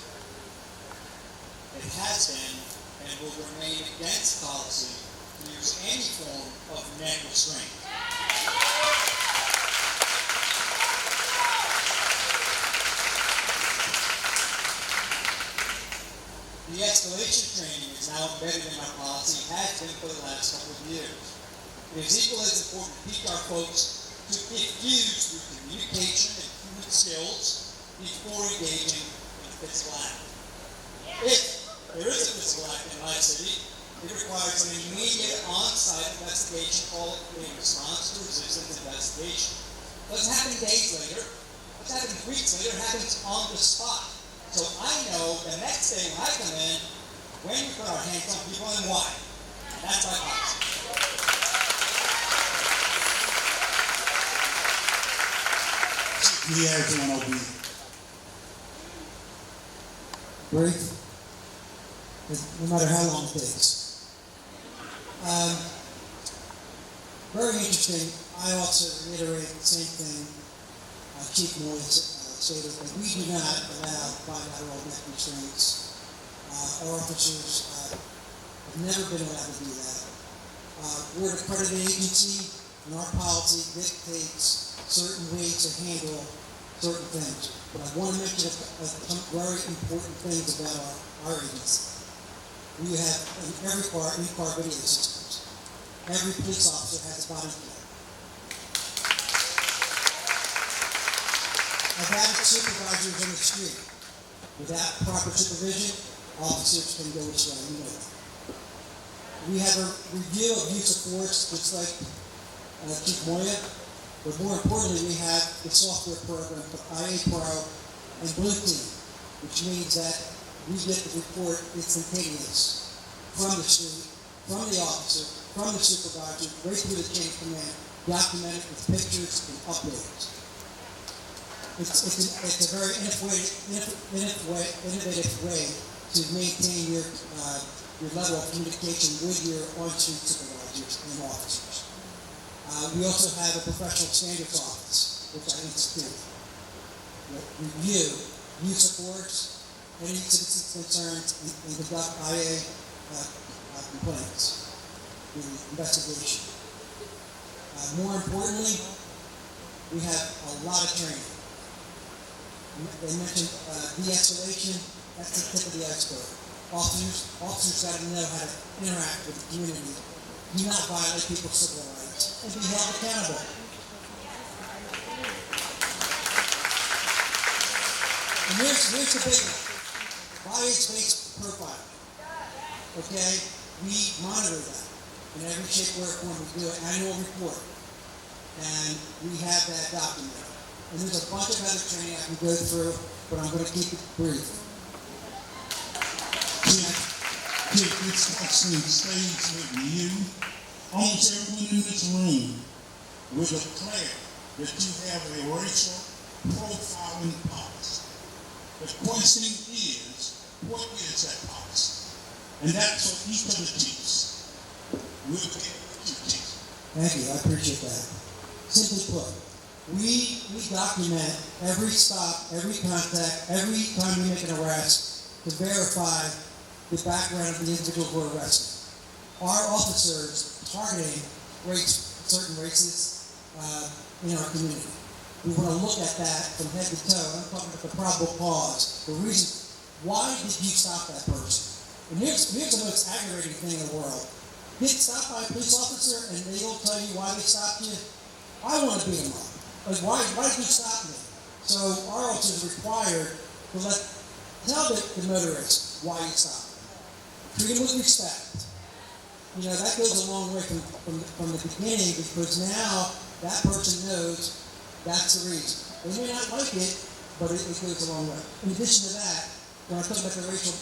It has been and will remain against policy to use any form of neck restraint. De-escalation training is now embedded in our policy, has been for the last couple of years. It is equally as important to teach our folks to get used through communication and human skills before engaging in physical act. If there is a physical act in my city, it requires an immediate on-site investigation called in response to resistance investigation. It doesn't happen days later, it doesn't happen weeks later, it happens on the spot. So I know the next day when I come in, when we put our hands on people and why. That's my policy. The average one will be Brief, no matter how long it takes. Very interesting. I also reiterate the same thing Chief Moy stated, that we do not allow bilateral neck restraints. Our officers have never been allowed to do that. We're an accredited agency, and our policy dictates certain ways to handle certain things. But I want to mention some very important things about our agency. We have in every car video systems. Every police officer has a body cam. I've had supervisors on the street. Without proper supervision, officers can go astray. You know that. We have a review of use of force, just like Chief Moya. But more importantly, we have the software program for IA Pro and Blue Team, which means that we get the report instantaneous from the street, from the officer, from the supervisor, right through the chain of command, documented with pictures and uploads. It's a very innovative way to maintain your level of communication with your on-street supervisors and officers. We also have a professional standards office, which I instituted. Review use of force, any citizen concerns, and conduct IA complaints, the investigation. More importantly, we have a lot of training. They mentioned de-escalation, that's the tip of the iceberg. Officers got to know how to interact with the community, do not violate people's civil rights, and be held accountable. And here's the big one. Bias-based profiling. Okay? We monitor that in every shape, way, or form. We do an annual report. And we have that documented. And there's a bunch of other training I can go through, but I'm going to keep it brief. It's actually staged with you. Almost everyone in this room will declare that you have a racial profiling policy. The question is, what is that policy? And that's what each of the chiefs will get with you, chief. Thank you. I appreciate that. Simply put, we document every stop, every contact, every time we make an arrest to verify the background of the individual we're arresting. Our officers targeting certain races in our community. We want to look at that from head to toe. I'm talking about the probable cause, the reason. Why did you stop that person? And here's the most aggravating thing in the world. Get stopped by a police officer and they don't tell you why they stopped you. I want to beat them up. Like, why did you stop me? So our officers are required to tell the motorist why you stopped. Treat them with respect. You know, that goes a long way from the beginning, because now that person knows that's the reason. They may not like it, but it goes a long way. In addition to that, when I talk about the racial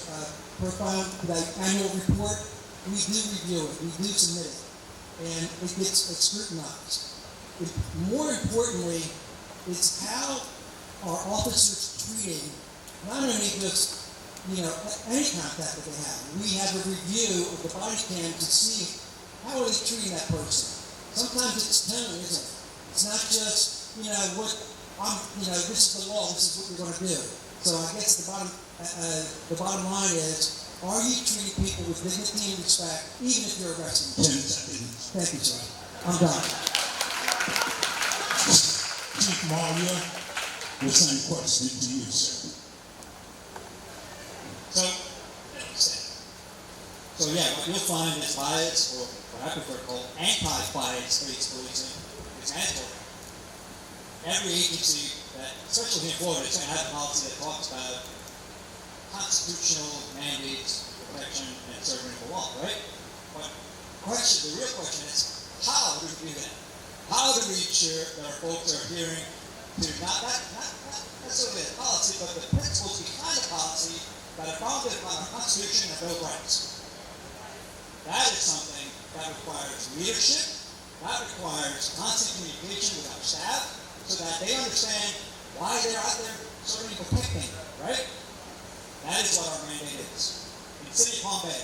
profile, that annual report, we do review it, we do submit it, and it gets scrutinized. More importantly, it's how our officers treating not only just any contact that they have. We have a review of the body cam to see how are they treating that person. Sometimes it's tone, isn't it? It's not just this is the law, this is what you're going to do. So I guess the bottom line is, are you treating people with dignity and respect, even if you're arresting them? 10 seconds. Thank you, sir. I'm done. Chief Maria, the same question to you, sir. So yeah, what you'll find is bias, or what I prefer to call anti-bias-based policing, is mandatory. Every agency, especially in Florida, is going to have a policy that talks about constitutional mandates, protection, and serving the law, right? But the real question is, how do we do that? How do we ensure that our folks are adhering to not necessarily a policy, but the principles behind the policy that are founded upon our Constitution and Bill of Rights? That is something That requires leadership. That requires constant communication with our staff so that they understand why they're out there serving and protecting, right? That is what our mandate is. In the city of Palm Bay,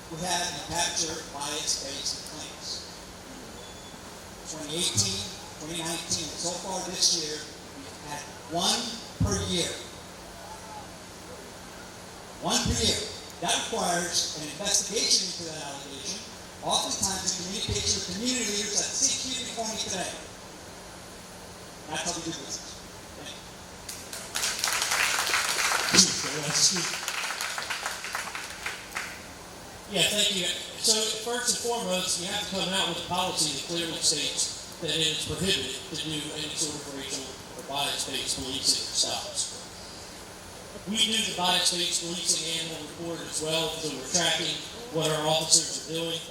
we had a capture bias-based claims. 2018, 2019, and so far this year, we've had one per year. One per year. That requires an investigation into that allegation, oftentimes in communication with community leaders that sit here before me today. That's how we do business. Yeah, thank you. So first and foremost, you have to come out with a policy that clearly states that it is prohibited to do any sort of racial or bias-based policing or stops. We do the bias-based policing annual report as well, so we're tracking what our officers are doing.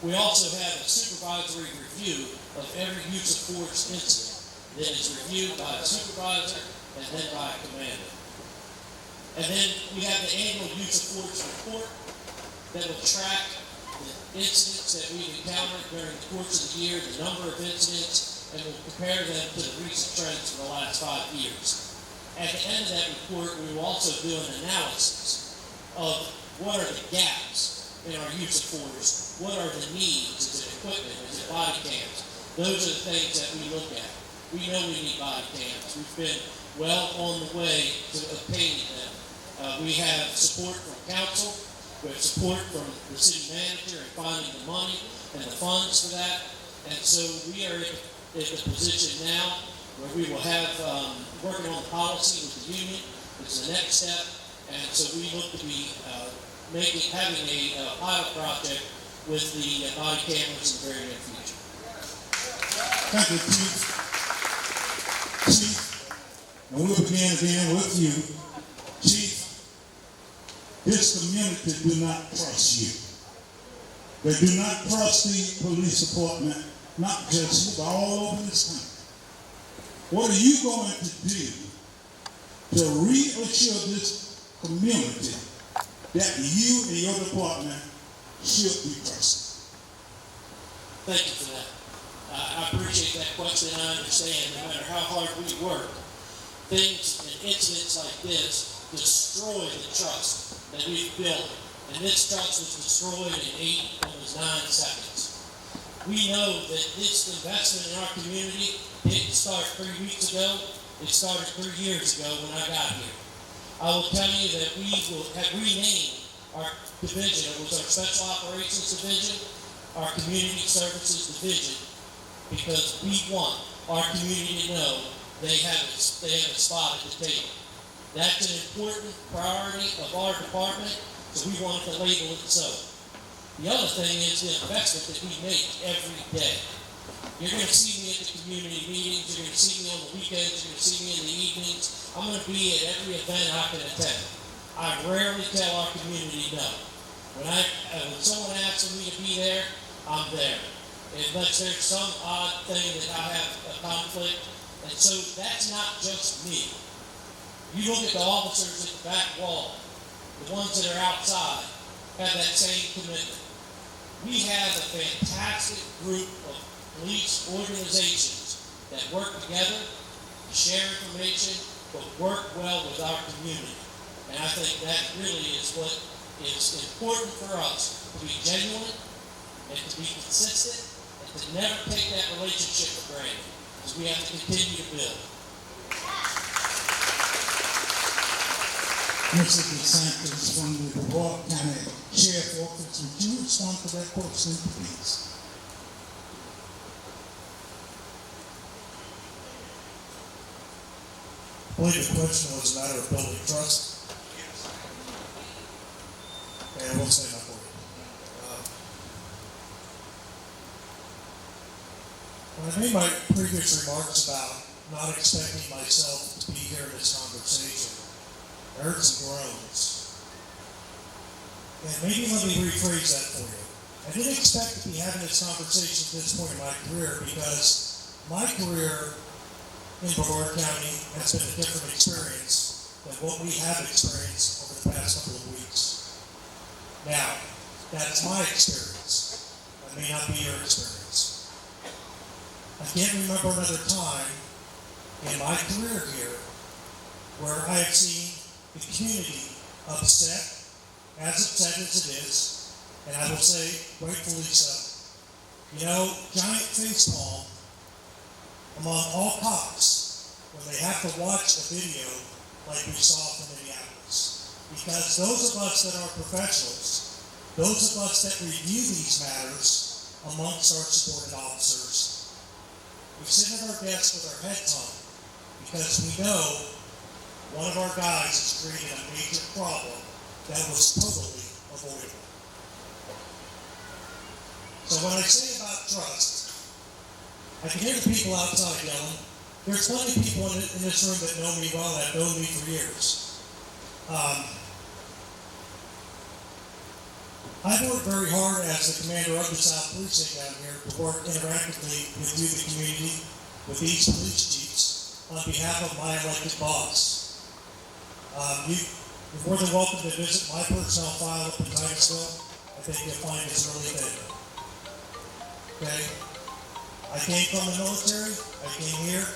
We also have a supervisory review of every use of force incident that is reviewed by a supervisor and then by a commander. And then we have the annual use of force report that will track the incidents that we've encountered during the course of the year, the number of incidents, and we'll compare them to the recent trends for the last 5 years. At the end of that report, we will also do an analysis of what are the gaps in our use of force, what are the needs, is it equipment, is it body cams? Those are the things that we look at. We know we need body cams. We've been well on the way to obtaining them. We have support from council. We have support from the city manager in finding the money and the funds for that. And so we are in the position now where we will have, working on the policy with the union, which is the next step. And so we look to be having a pilot project with the body cameras in the very near future. Thank you, Chief. Chief, and we'll begin again with you. Chief, this community do not trust you. They do not trust the police department, not just but all over this country. What are you going to do to reassure this community that you and your department should be trusted? Thank you for that. I appreciate that question. I understand no matter how hard we work, things and incidents like this destroy the trust that we've built. And this trust was destroyed in 8, almost 9 seconds. We know that this investment in our community didn't start 3 weeks ago. It started 3 years ago when I got here. I will tell you that we will have renamed our division. It was our Special Operations Division, our Community Services Division, because we want our community to know they have a spot at the table. That's an important priority of our department, so we want to label it so. The other thing is the investment that we make every day. You're going to see me at the community meetings, you're going to see me on the weekends, you're going to see me in the evenings. I'm going to be at every event I can attend. I rarely tell our community no. When someone asks me to be there, I'm there. Unless there's some odd thing that I have a conflict. And so that's not just me. You look at the officers at the back wall, the ones that are outside, have that same commitment. We have a fantastic group of police organizations that work together, share information, but work well with our community. And I think that really is what is important for us, to be genuine and to be consistent and to never take that relationship for granted, because we have to continue to build. Mr. DeSantis from the Broward County Sheriff Office, would you respond to that question, please? I believe the question was a matter of building trust. And I won't say enough for you. When I made my previous remarks about not expecting myself to be here in this conversation, I heard some groans. And maybe let me rephrase that for you. I didn't expect to be having this conversation at this point in my career, because my career in Broward County has been a different experience than what we have experienced over the past couple of weeks. Now, That's my experience. That may not be your experience. I can't remember another time in my career here where I have seen the community upset as it is, and I will say rightfully so. You know, giant facepalm among all cops when they have to watch a video like we saw from Minneapolis. Because those of us that are professionals, those of us that review these matters amongst our supported officers, we sit at our desks with our heads on because we know one of our guys has created a major problem that was totally avoidable. So when I say about trust, I can hear the people outside yelling. There's plenty of people in this room that know me well, that have known me for years. I've worked very hard as the commander of the South Precinct down here to work interactively with you, the community, with these police chiefs, on behalf of my elected boss. You're more than welcome to visit my personnel file up in Titusville. I think you'll find it's really there. Okay? I came from the military. I came here.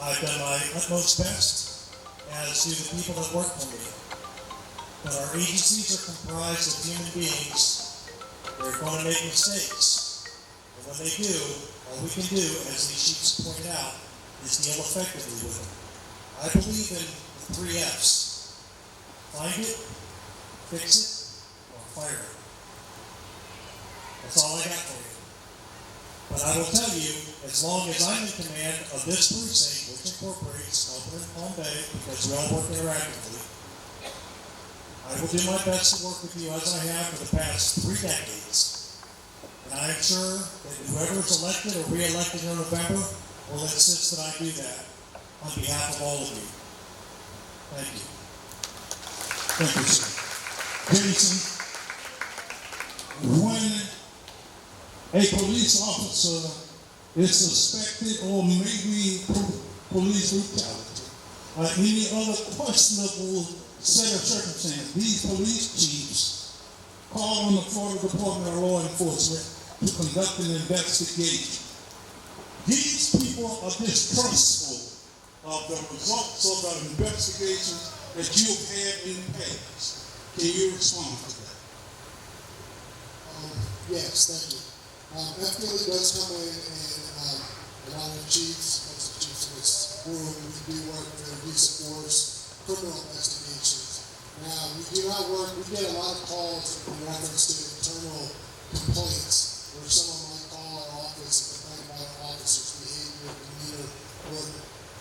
I've done my utmost best, as do the people that work for me. But our agencies are comprised of human beings. They're going to make mistakes. And when they do, all we can do, as these chiefs pointed out, is deal effectively with them. I believe in the 3 F's. Find it, fix it, or fire it. That's all I got for you. But I will tell you, as long as I'm in command of this precinct, which incorporates Melbourne and Palm Bay, because we all work interactively, I will do my best to work with you as I have for the past 3 decades. And I am sure that whoever is elected or re-elected in November will insist that I do that on behalf of all of you. Thank you. Thank you, sir. Jason, when a police officer is suspected or maybe police brutality or any other questionable set of circumstances, these police chiefs call on the Florida Department of Law Enforcement to conduct an investigation. These people are distrustful of the results of the investigations that you've had in the past. Can you respond to that? Yes, thank you. FDLE does come in and a lot of the chiefs, most of the chiefs in this room, we do work for use of force, criminal investigations. Now, we do not work, we get a lot of calls in reference to internal complaints, where someone might call our office and complain about an officer's behavior, demeanor, or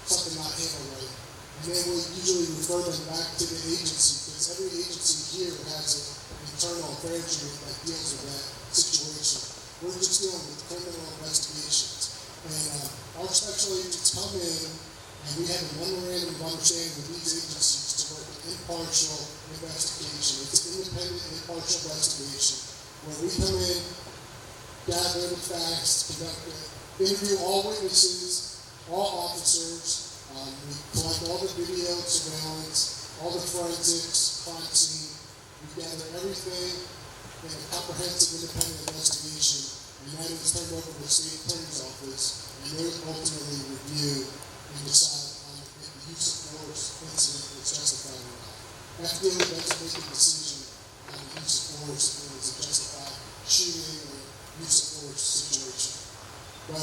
something not handled right. And then we usually refer them back to the agency, because every agency here has an internal affairs unit that deals with that situation. We're just dealing with criminal investigations. And our special agents come in, and we have a memorandum of understanding with these agencies to work an impartial investigation. It's an independent, impartial investigation where we come in, gather the facts, interview all witnesses, all officers. We collect all the video surveillance, all the forensics, crime scene. We gather everything in a comprehensive independent investigation, and that is turned over to the state attorney's office, and they ultimately review and decide on if the use of force incident is justified or not. FDLE doesn't make a decision on the use of force if it is a justified shooting or use of force situation. But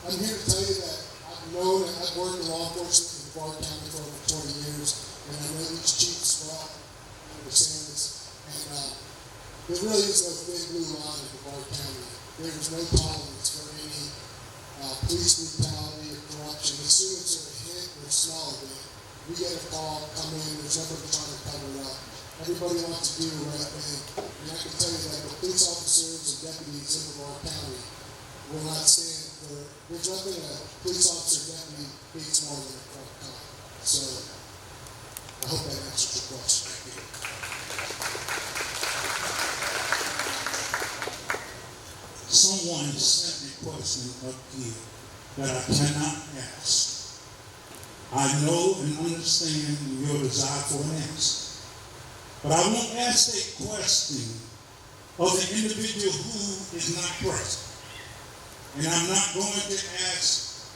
I'm here to tell you that I've worked in law enforcement in Clark County for over 20 years, and I know these chiefs well, I understand this, and there really is no big blue line in Clark County. There is no tolerance for any police brutality or corruption. As soon as there's a hint or smell of it, we get a call, come in, there's nobody trying to cover it up. Everybody wants to do the right thing. And I can tell you that the police officers and deputies in Clark County will not stand for, there's nothing a police officer deputy hates more than a Clark cop. So I hope that answers your question. Someone sent me a question up here that I cannot ask. I know and understand your desire for an answer. But I won't ask a question of the individual who is not present. And I'm not going to ask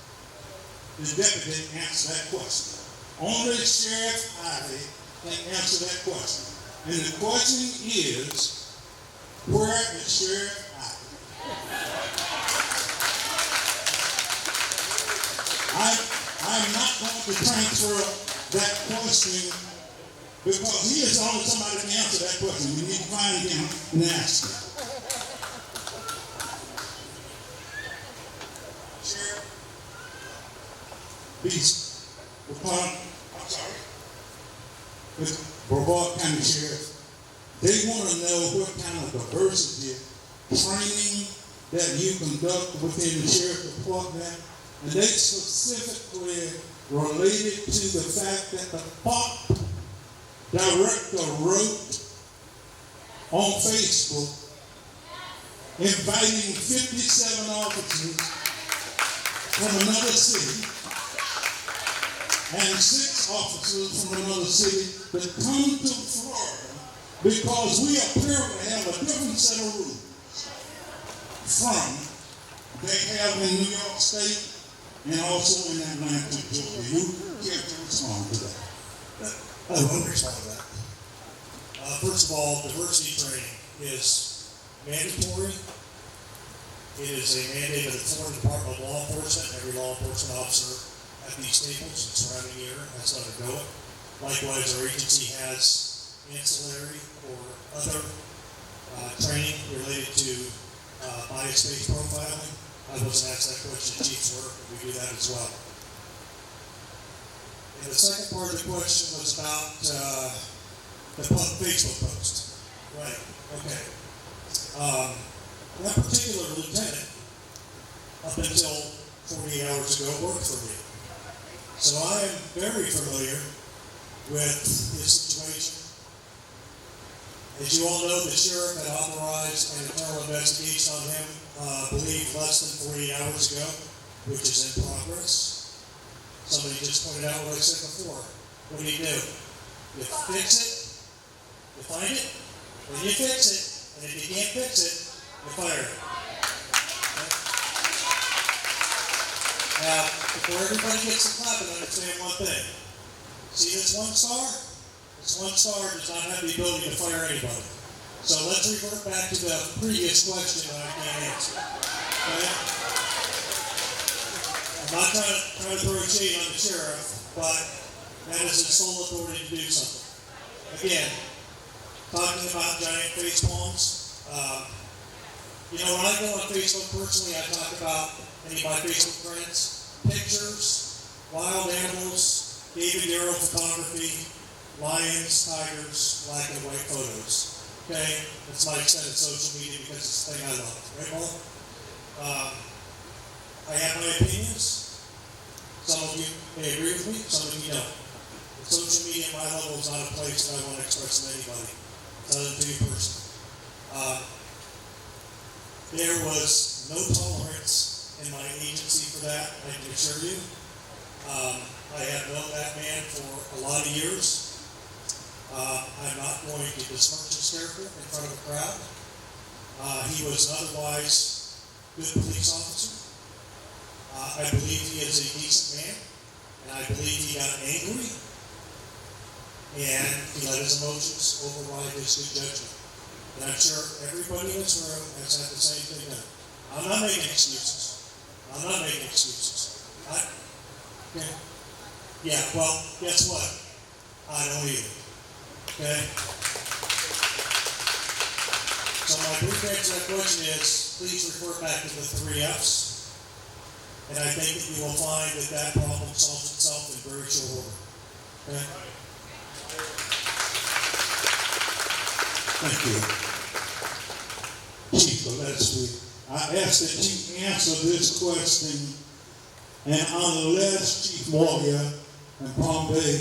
the deputy to answer that question. Only Sheriff Ivey can answer that question. And the question is, where is Sheriff Ivey? I'm not going to transfer that question because he is only somebody that can answer that question. We need to find him and ask him. Sheriff, please, Brevard County Sheriff, they want to know what kind of diversity training that you conduct within the Sheriff Department, and they specifically related to the fact that the POP director wrote on Facebook inviting 57 officers from another city and 6 officers from another city to come to Florida because we apparently have a different set of rules from they have in New York State and also in Atlanta, Georgia. You care to respond to that? I will respond to that. First of all, diversity training is mandatory. It is a mandate of the Florida Department of Law Enforcement. Every law enforcement officer at these staples and surrounding area has to undergo it. Likewise, our agency has ancillary or other training related to bias-based profiling. I wasn't asked that question at Chief's work, but we do that as well. And the second part of the question was about the Facebook post. Right, okay. That particular lieutenant, up until 48 hours ago, worked for me. So I am very familiar with his situation. As you all know, the sheriff had authorized an internal investigation on him, I believe less than 48 hours ago, which is in progress. Somebody just pointed out what I said before. What do? You fix it, you find it, then you fix it, and if you can't fix it, you fire it. Okay? Now, before everybody gets to clapping, understand one thing. See this 1 star? This 1 star does not have the ability to fire anybody. So let's revert back to the previous question that I can't answer. Okay? I'm not trying to throw a shade on the sheriff, but that is his sole authority to do something. Again, talking about giant face palms. When I go on Facebook personally, I talk about any of my Facebook friends, pictures, wild animals, David Darrow photography, lions, tigers, black and white photos. Okay, that's my extended social media because it's the thing I love. Right, Paul? I have my opinions. Some of you may agree with me, some of you don't. But social media at my level is not a place that I want to express to anybody, other than to you personally. There was no tolerance in my agency for that, I can assure you. I have known that man for a lot of years. I'm not going to besmirch his character in front of a crowd. He was an otherwise good police officer. I believe he is a decent man, and I believe he got angry, and he let his emotions override his good judgment. And I'm sure everybody in this room has had the same thing done. I'm not making excuses. Okay? Yeah, well, guess what? I don't either. Okay? So my brief answer to that question is, please refer back to the 3 F's. And I think that you will find that that problem solves itself in very short order. Okay? Thank you. Chief Gillespie, I ask that you answer this question, and unless Chief Moria and Palm Bay,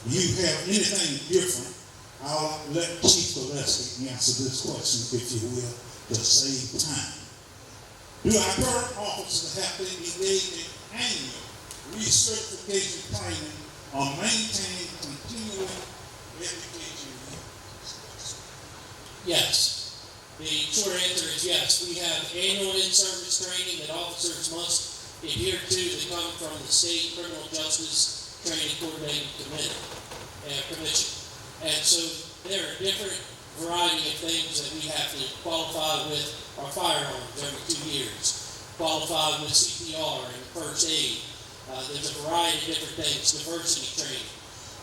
you have anything different, I'll let Chief Gillespie answer this question, if you will, to save time. Do our current officers have to engage in annual recertification training or maintain continuing education? Yes. The short answer is yes. We have annual in-service training that officers must adhere to that come from the State Criminal Justice Training Coordinating Commission. And so there are different variety of things that we have to qualify with our firearms every 2 years, qualify with CPR and first aid. There's a variety of different things, diversity training.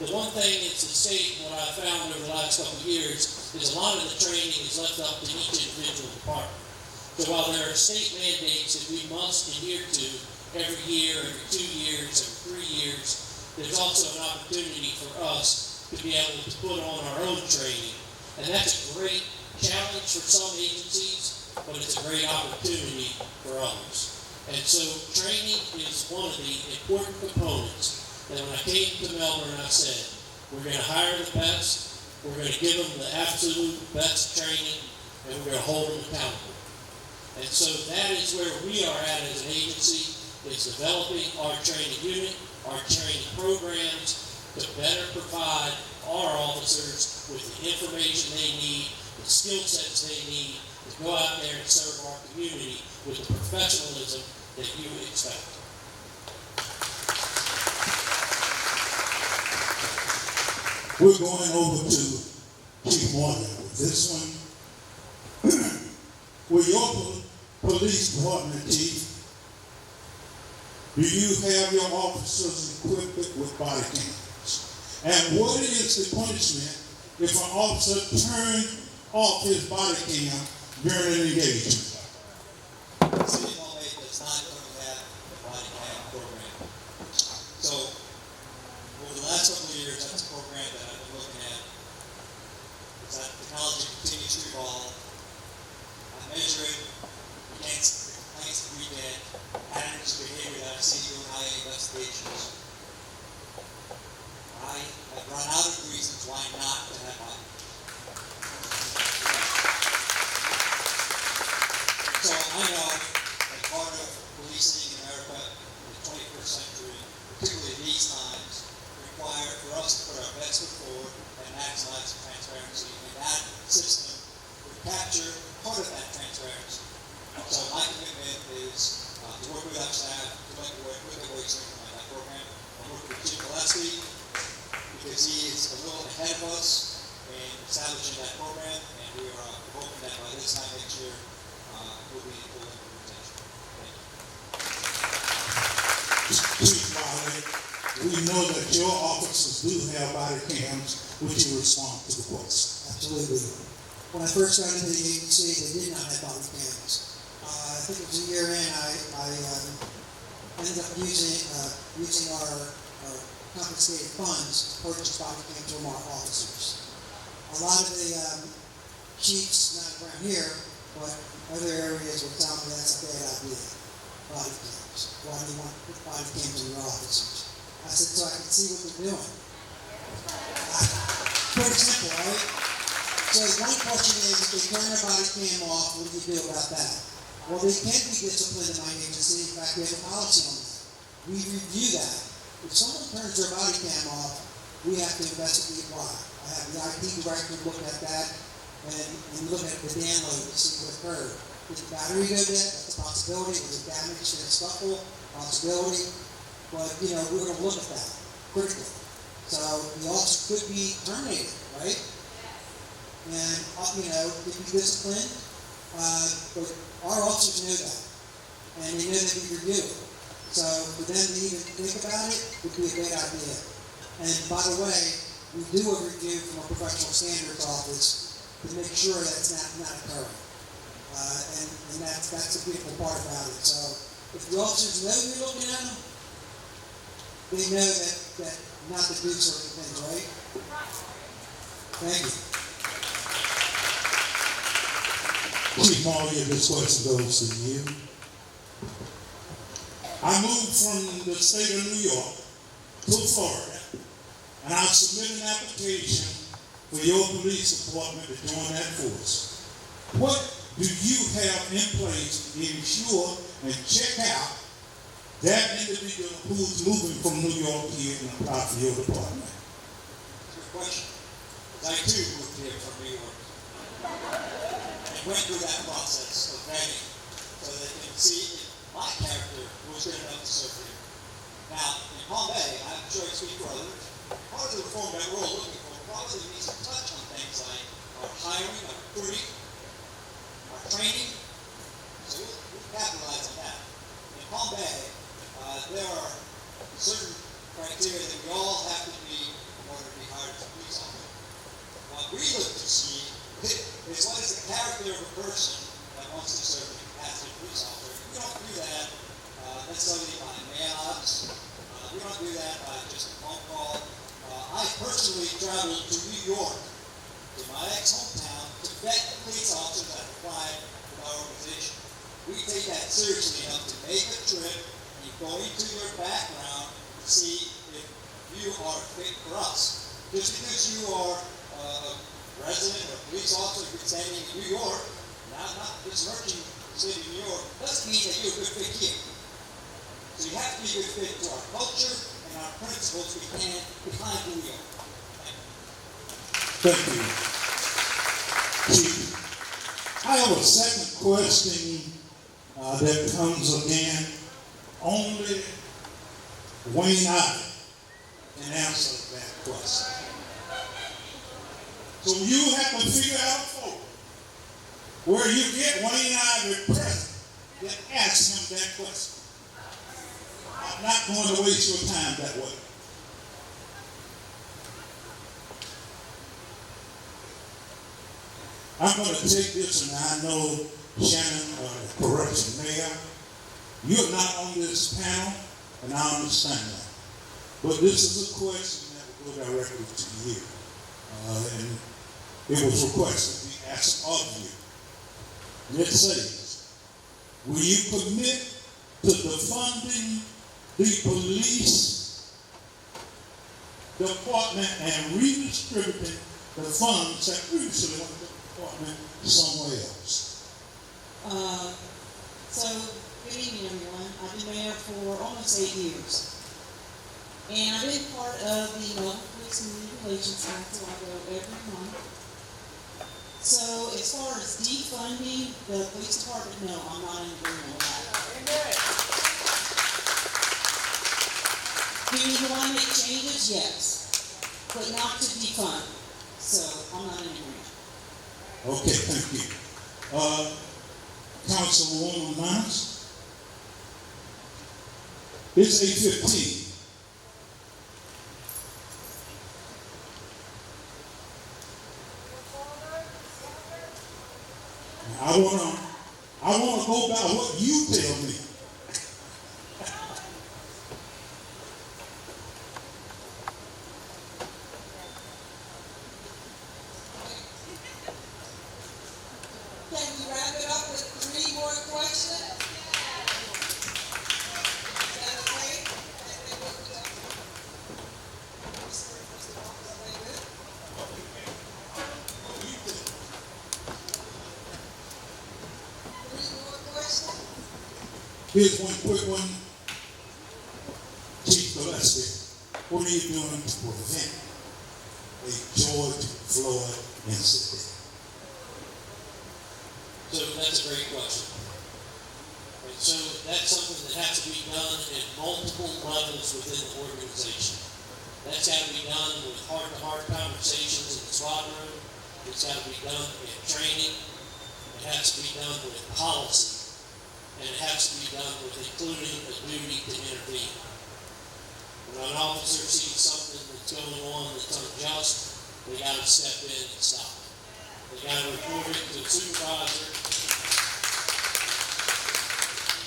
The one thing that's at stake, what I found over the last couple of years, is a lot of the training is left up to each individual department. So while there are state mandates that we must adhere to every year, every 2 years, every 3 years, there's also an opportunity for us to be able to put on our own training. And that's a great challenge for some agencies, but it's a great opportunity for others. And so training is one of the important components. And when I came to Melbourne, I said, we're going to hire the best, we're going to give them the absolute best training, and we're going to hold them accountable. And so that is where we are at as an agency, is developing our training unit, our training programs, to better provide our officers with the information they need, the skill sets they need, to go out there and serve our community with the professionalism that you expect. We're going over to Chief Morgan with this one. With your police department, Chief, do you have your officers equipped with body cams? And what is the punishment if an officer turns off his body cam during an engagement? The city of Melbourne does not currently have a body cam program. So, over the last couple of years, that's a program that I've been looking at. As that technology continues to evolve, I measure it against the complaints that we get, patterns of behavior that I see during IA investigations. I have run out of reasons why not to have body cams. So I know that part of policing in America in the 21st century, particularly these times, require for us to put our best foot forward and maximize transparency. And that system would capture part of that transparency. So my commitment is to work with our staff, to work with the weight training on that program, and work with Chief Gillespie, because he is a little ahead of us in establishing that program, and we are hoping that by this time next year, we'll be in full implementation. Chief Wiley, we know that your officers do have body cams, which you respond to the question. Absolutely. When I first got into the agency, they did not have body cams. I think it was a year in, I ended up using our confiscated funds to purchase body cams from our officers. A lot of the chiefs, not around here, but other areas will tell me that's a bad idea. Body cams. Why do you want to put body cams in your officers? I said, so I can see what they're doing. Pretty simple, right? So one question is, if they turn their body cam off, what do you do about that? Well, they can be disciplined in my agency. In fact, we have a policy on that. We review that. If someone turns their body cam off, we have to investigate why. I have the IT director look at that and look at the download to see what occurred. Did the battery go dead? That's a possibility. Was it damaged in a scuffle? Possibility. But, we're going to look at that critically. So the officer could be terminated, right? And, could be disciplined. But our officers know that. And they know that we review it. So for them to even think about it would be a great idea. And by the way, we do a review from our professional standards office to make sure that's not occurring. And that's a beautiful part about it. So if the officers know you're looking at them, they know that not to do certain things, right? Thank you. Chief Marley, this question goes to you. I moved from the state of New York to Florida, and I submitted an application for your police department to join that force. What do you have in place to ensure and check out that individual who's moving from New York here and apply for your department? Good question. I too moved here from New York. And went through that process of vetting so they can see if my character was good enough to serve here. Now, in Palm Bay, I'm sure I speak for others, part of the reform that we're all looking for probably needs to touch on things like our hiring, our recruiting, our training. So we'll capitalize on that. In Palm Bay, there are certain criteria that we all have to be in order to be hired as a police officer. What we look to see is what is the character of a person that wants to serve in the capacity of a police officer. We don't do that necessarily by mail-outs. We don't do that by just a phone call. I personally traveled to New York, to my ex-hometown, to vet the police officers that applied to our organization. We take that seriously enough to make a trip and go into your background to see if you are fit for us. Just because you are a resident or a police officer who's standing in New York, not besmirching the city of New York, doesn't mean that you're a good fit here. So you have to be a good fit to our culture and our principles behind who we are. Thank you. Chief, I have a second question that comes again. Only Wayne Ivey can answer that question. So you have to figure out for where you get Wayne Ivey present, then ask him that question. I'm not going to waste your time that way. I'm going to take this, and I know Shannon, correction, Mayor, you're not on this panel, and I understand that. But this is a question that will go directly to you. And it was requested to be asked of you. And it says, will you commit to defunding the police department and redistributing the funds that previously went to the department somewhere else? So, good evening, everyone. I've been mayor for almost 8 years. And I've been part of the Melbourne Police Community Relations Council. I go every month. So, as far as defunding the police department, no, I'm not in agreement with that. Do you want to make changes? Yes. But not to defund. So, I'm not in agreement. Okay, thank you. Councilwoman Miles? It's 8:15. I wanna go by what you tell me. Can we wrap it up with 3 more questions? Is that okay? Here's one quick one. Chief Gillespie, what are you doing to prevent a George Floyd incident? So that's a great question. And so that's something that has to be done at multiple levels within the organization. That's got to be done with heart-to-heart conversations in the squad room. It's got to be done in training. It has to be done with policy. And it has to be done with including a duty to intervene. When an officer sees something that's going on that's unjust, they got to step in and stop it. They got to report it to the supervisor.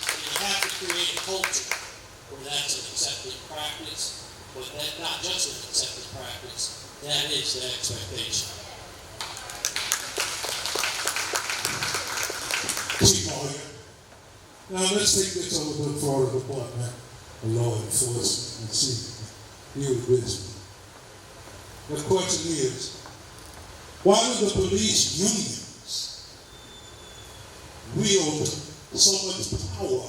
And you have to create a culture where that's an accepted practice, but that's not just an accepted practice, that is the expectation. Chief Moyer. Now let's take this over to the Florida Department of Law Enforcement and see deal with this. The question is, why do the police unions wield so much power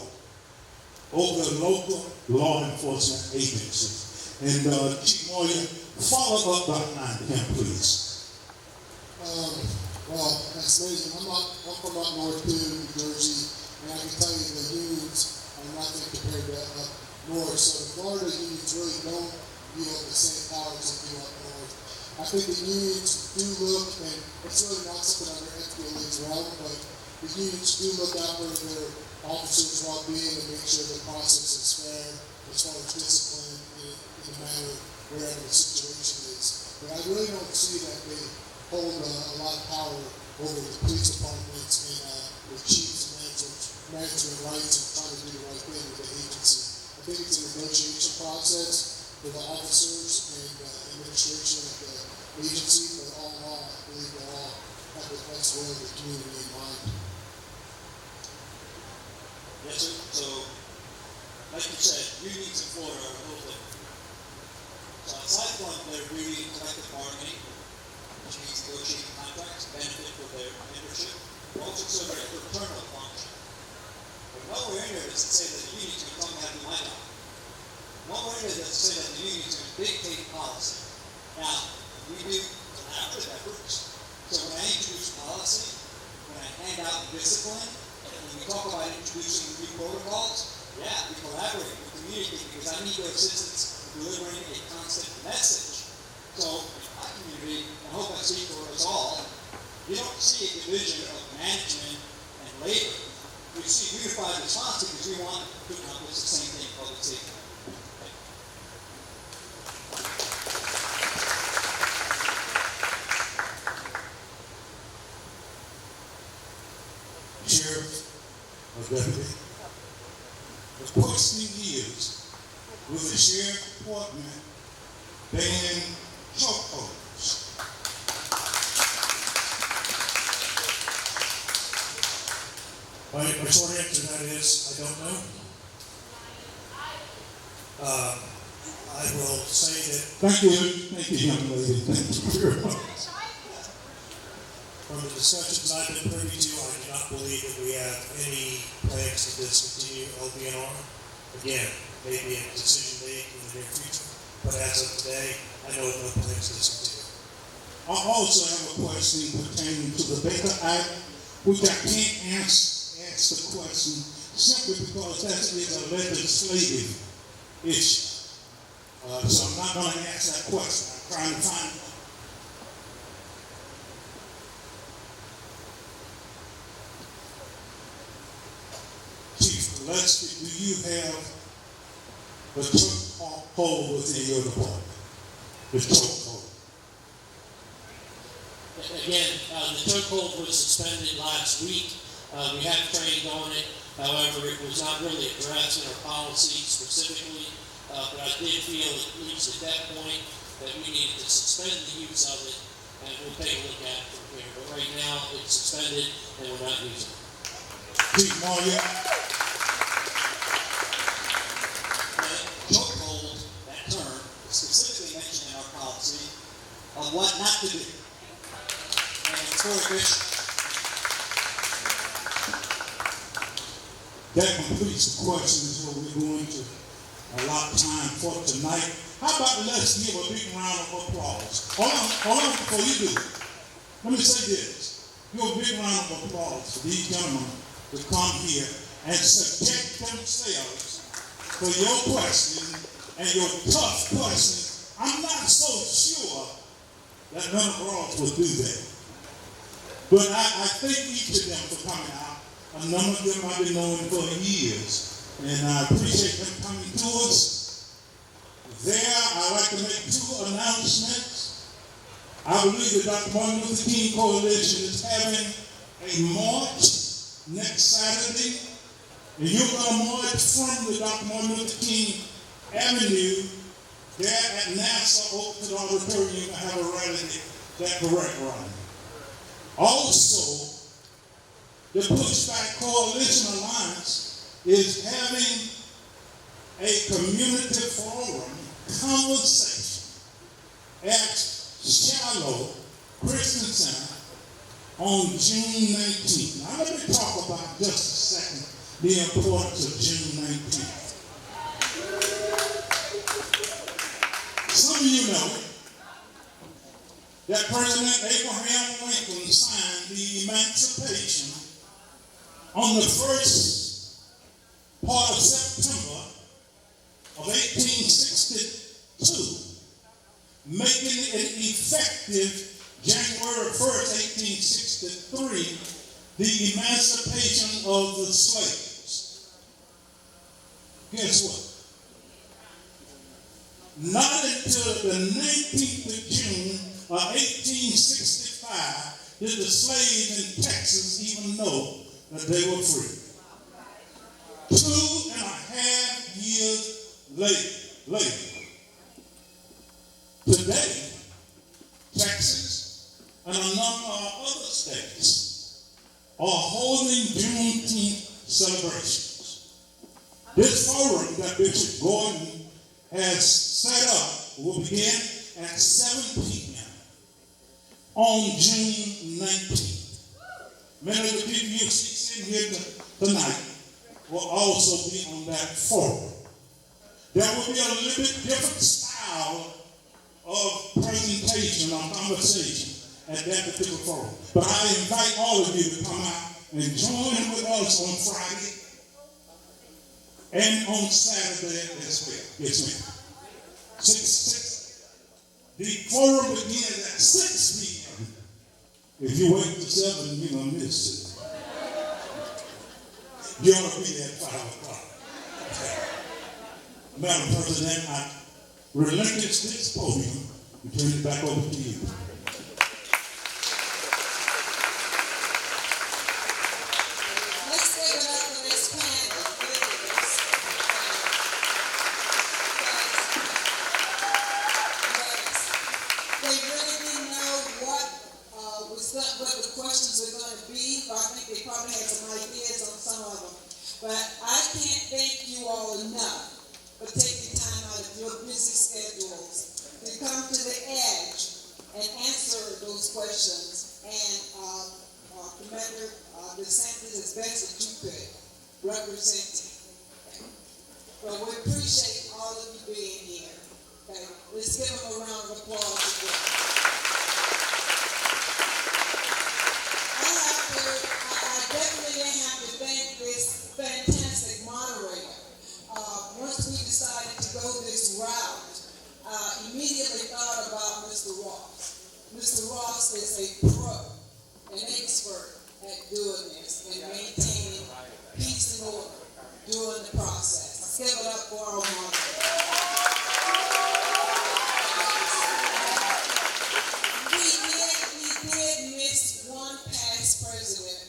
over the local law enforcement agencies? And Chief Moyer, follow up behind him, please. Well, that's amazing. I'm from up north too, New Jersey, and I can tell you the unions are nothing compared to up north. So the Florida unions really don't yield the same powers that do up north. I think the unions do look, and it's really not something under FBLA's realm, but the unions do look out for their officers' well-being and make sure the process is fair as far as discipline in the matter wherever the situation is. But I really don't see that they hold a lot of power over the police departments and with chiefs and management rights and trying to do the right thing with the agency. I think it's a negotiation process for the officers and administration of the agency, but all in all, I believe they all have the best will of the community in mind. Yes, sir. So, like you said, unions in Florida are a little different. So aside from their duty in collective bargaining, which means negotiating contracts, benefit for their membership, they also serve a fraternal function. But nowhere in there does it say that the unions are going to have to do my job. Nowhere in there does it say that the unions are going to dictate policy. Now, we do collaborative efforts. So when I introduce policy, when I hand out discipline, when we talk about introducing new protocols, yeah, we collaborate, we communicate, because I need their assistance in delivering a constant message. So, in my community, I hope I speak for us all, you don't see a division of management and labor. We see unified response because we want to accomplish the same thing, public safety. Sheriff or deputy. The question is, will the sheriff department ban chokeholds? My short answer to that is, I don't know. I will say that. Thank you, young lady. Thank you very much. From the discussions I've been privy to, I do not believe that we have any plans to discontinue LBNR. Again, maybe a decision made in the near future, but as of today, I know no plans to discontinue. I also have a question pertaining to the Baker Act, which I can't ask the question simply because that is a legislative issue. So I'm not going to ask that question. I'm trying to find one. Chief Gillespie, do you have the chokehold within your department? The chokehold. Again, the chokehold was suspended last week. We have trained on it. However, it was not really addressed in our policy specifically. But I did feel, at least at that point, that we needed to suspend the use of it, and we'll take a look at it from here. But right now, it's suspended, and we're not using it. Chief Moyer. Chokehold, that term, is specifically mentioned in our policy of what not to do. And it's prohibition. That completes the questions that we're going to allot time for tonight. How about let's give a big round of applause. Hold on before you do it. Let me say this. Give a big round of applause for these gentlemen to come here and subject themselves for your questions and your tough questions. I'm not so sure that none of us will do that. But I thank each of them for coming out. A number of them I've been knowing for years. And I appreciate them coming to us. I'd like to make 2 announcements. I believe the Dr. Martin Luther King Coalition is having a march next Saturday. And you're going to march from the Dr. Martin Luther King Avenue there at NASA over to the auditorium. You're going to have a rally that correct rally. Also, the Pushback Coalition Alliance is having a community forum conversation at Shiloh Christian Center on June 19th. Now let me talk about just a second the importance of June 19th. Some of you know that President Abraham Lincoln signed the Emancipation on the first part of September of 1862, making it effective January 1st, 1863, the emancipation of the slaves. Guess what? Not until the 19th of June of 1865 did the slaves in Texas even know that they were free. 2.5 years later. Today, Texas and a number of other states are holding Juneteenth celebrations. This forum that Bishop Gordon has set up will begin at 7 p.m. on June 19th. Many of the people you see sitting here tonight will also be on that forum. There will be a little bit different style of presentation or conversation at that particular forum. But I invite all of you to come out and join with us on Friday and on Saturday as well. Yes, ma'am. 6. The forum begins at 6 p.m. If you wait till 7, you're going to miss it. You ought to be there at 5 o'clock. Madam President, I relinquish this podium and turn it back over to you. Let's give it up for this panel, please. They really didn't know what the questions were going to be, but I think they probably had some ideas on some of them. But I can't thank you all enough for taking time out of your busy schedules to come to the edge and answer those questions and Commander DeSantis as best as you could representing. But we appreciate all of you being here. Okay, let's give them a round of applause again. I definitely have to thank this fantastic moderator. Once we decided to go this route, immediately thought about Mr. Ross. Mr. Ross is a pro, an expert at doing this and maintaining peace and order during the process. Let's give it up for our moderator. We did miss one past president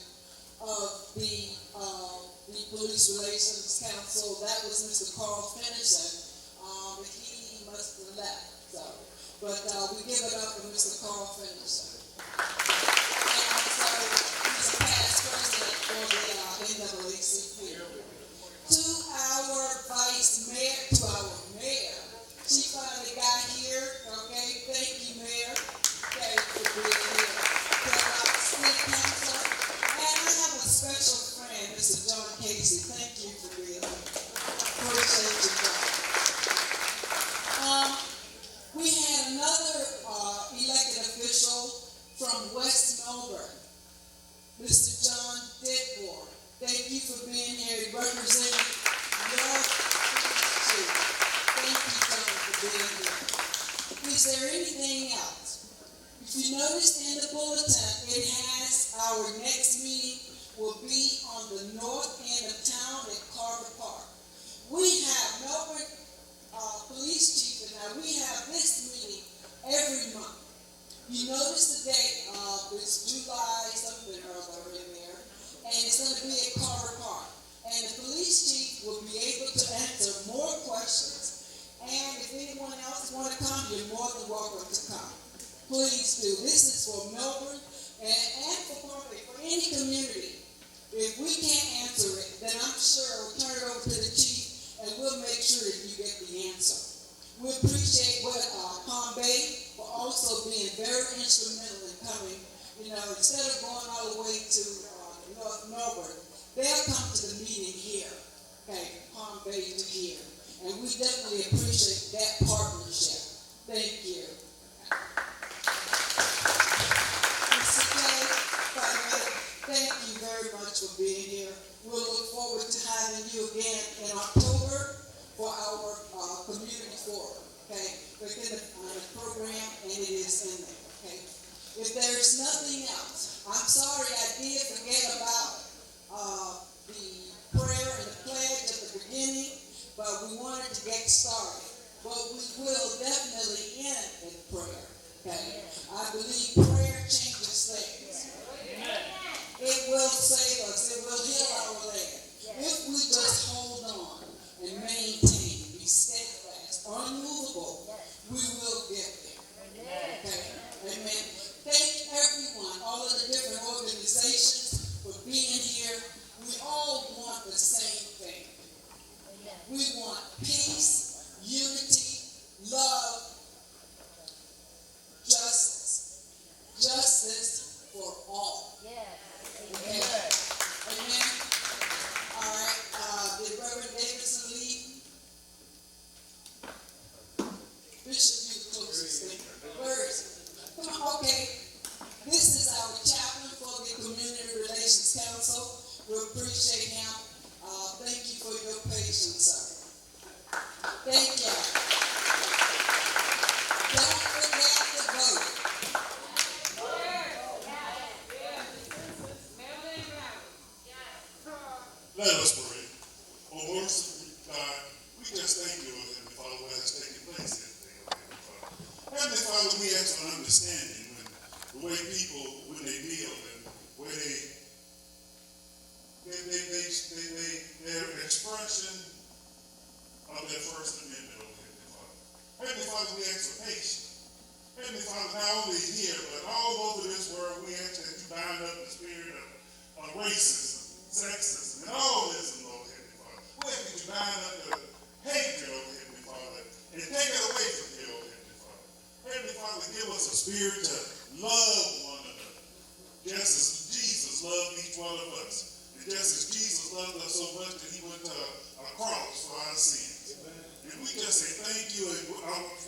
of the Police Relations Council. That was Mr. Carl Finnerson. But he must have left. But we give it up for Mr. Carl Finnerson. And so he's a past president for the NAACP. To our vice mayor, to our mayor. She finally got here. Okay, thank you, Mayor. Thank you for being here. To our city council. And I have a special friend, Mr. John Casey. Thank you for being here. Appreciate you, John. We had another elected official from West Melbourne, Mr. John Ditmore. Thank you for being here representing your community. Thank you, John, for being here. Is there anything else? If you noticed in the bulletin, it has our next meeting will be on the north end of town at Carter Park. We have Melbourne Police Chief, and now we have this meeting every month. You notice the date, it's July something or other in there, and it's going to be at Carter Park. And the police chief will be able to answer more questions. And if anyone else want to come, you're more than welcome to come. Please do. This is for Melbourne and for any community. If we can't answer it, then I'm sure we'll turn it over to the chief and we'll make sure that you get the answer. We appreciate what Palm Bay for also being very instrumental in coming. You know, instead of going all the way to North Melbourne, they'll come to the meeting here. Okay, Palm Bay to here. And we definitely appreciate that partnership. Thank you. being here. We'll look forward to having you again in October for our community forum. Okay, within the program, and it is in there. Okay, if there's nothing else, I'm sorry I did forget about the prayer and the pledge at the beginning, but we wanted to get started. But we will definitely end in prayer. Okay, I believe prayer changes things. It will save us. It will heal our land. If we just hold on and maintain, be steadfast, unmovable, we will get there. Okay? Amen. Thank everyone, all of the different organizations for being here. We all want the same thing. We want peace, unity, love, justice. Justice for all. Amen. Amen. All right. Did Reverend Davidson leave? Bishop, you the closest thing. Where is it? Come on. Okay. This is our chaplain for the Community Relations Council. We appreciate him. Thank you for your patience, sir. Thank you. Don't forget to vote. Let us pray. Oh, merciful God, we just thank you, Heavenly Father, what has taken place here today, Heavenly Father. Heavenly Father, we ask for understanding when the way people, when they kneel and where their expression of their First Amendment, oh Heavenly Father. Heavenly Father, we ask for patience. Heavenly Father, not only here, but all over this world, we ask that you bind up the spirit of racism, sexism, and all this, Lord Heavenly Father. We ask that you bind up the hatred, oh Heavenly Father, and take it away from here, oh Heavenly Father. Heavenly Father, give us a spirit to love one another, just as Jesus loved each one of us. And just as Jesus loved us so much that he went to a cross for our sins. And we just say thank you, and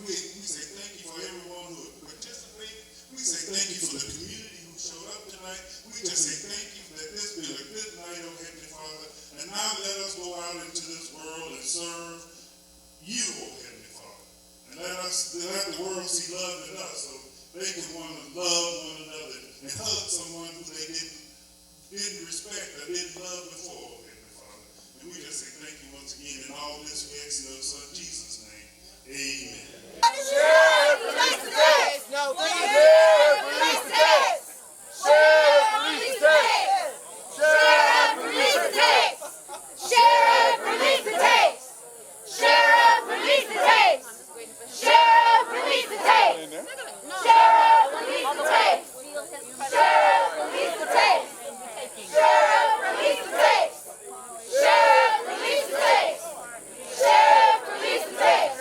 we say thank you for everyone who participated. We say thank you for the community who showed up tonight. We just say thank you that this been a good night, oh Heavenly Father. And now let us go out into this world and serve you, oh Heavenly Father. And let the world see love in us so they can want to love one another and hug someone who they didn't respect or didn't love before, Heavenly Father. And we just say thank you once again. And all this we ask in your Son Jesus' name. Amen. Sheriff, release the tapes! No, Sheriff, release the tapes! Sheriff, release the tapes! Sheriff, release the tapes! Sheriff, release the tapes! Sheriff, release the tapes! Sheriff, release the tapes! Sheriff, release the tapes! Sheriff, release the tapes! Sheriff, release the tapes! Sheriff, release the tapes! Sheriff, release the tapes!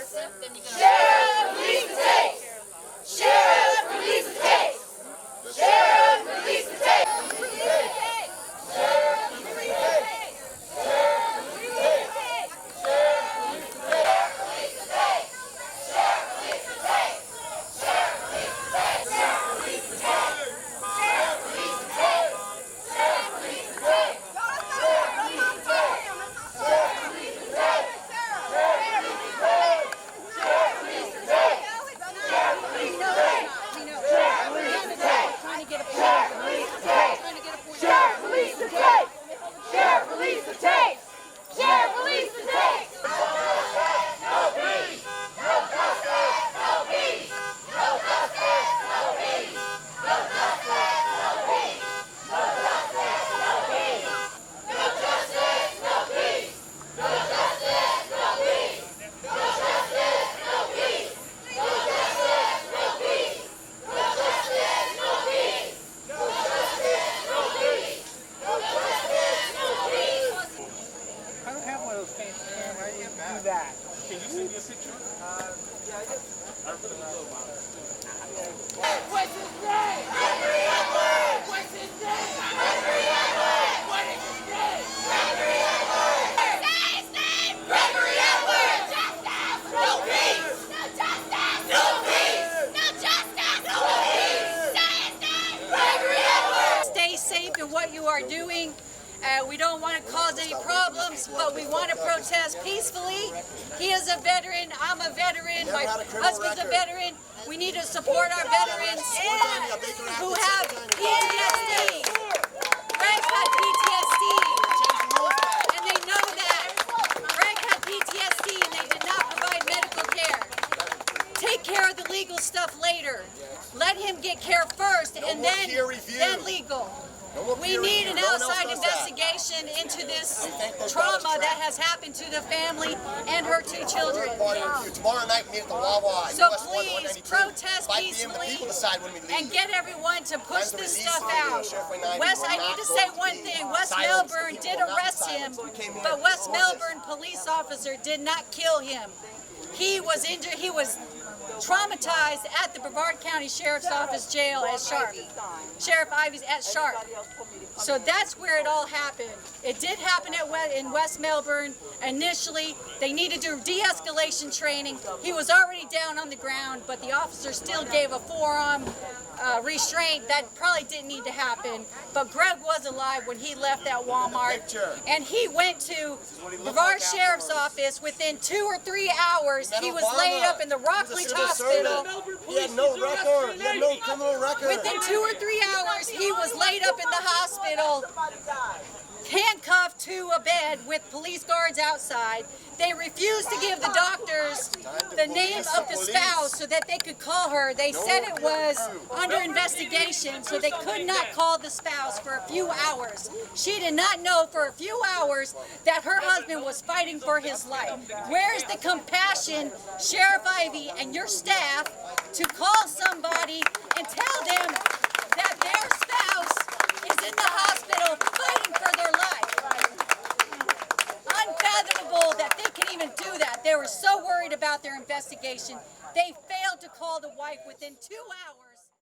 Sheriff, release the tapes! Sheriff, release the tapes! Sheriff, release the tapes! protest, but we want to protest peacefully. He is a veteran. I'm a veteran. My husband's a veteran. We need to support our veterans who have PTSD. Greg had PTSD, and they know that. Greg had PTSD, and they did not provide medical care. Take care of the legal stuff later. Let him get care first, and then legal. We need an outside investigation into this trauma that has happened to the family and her two children. Tomorrow night we meet at the Wawa. So please protest peacefully and get everyone to push this stuff out. West, I need to say one thing. West Melbourne did arrest him, but West Melbourne police officer did not kill him. He was injured. He was traumatized at the Brevard County Sheriff's Office jail at Sharp. Sheriff Ivy's at Sharp. So that's where it all happened. It did happen in West Melbourne. Initially, they needed to do de-escalation training. He was already down on the ground, but the officer still gave a forearm restraint. That probably didn't need to happen. But Greg was alive when he left that Walmart. And he went to Brevard Sheriff's Office. Within 2 or 3 hours, he was laid up in the Rockledge Hospital. He had no record. He had no criminal record. Within 2 or 3 hours, he was laid up in the hospital, handcuffed to a bed with police guards outside. They refused to give the doctors the name of the spouse so that they could call her. They said it was under investigation, so they could not call the spouse for a few hours. She did not know for a few hours that her husband was fighting for his life. Where's the compassion, Sheriff Ivy and your staff, to call somebody and tell them that their spouse is in the hospital fighting for their life? Unfathomable that they can even do that. They were so worried about their investigation, they failed to call the wife within 2 hours.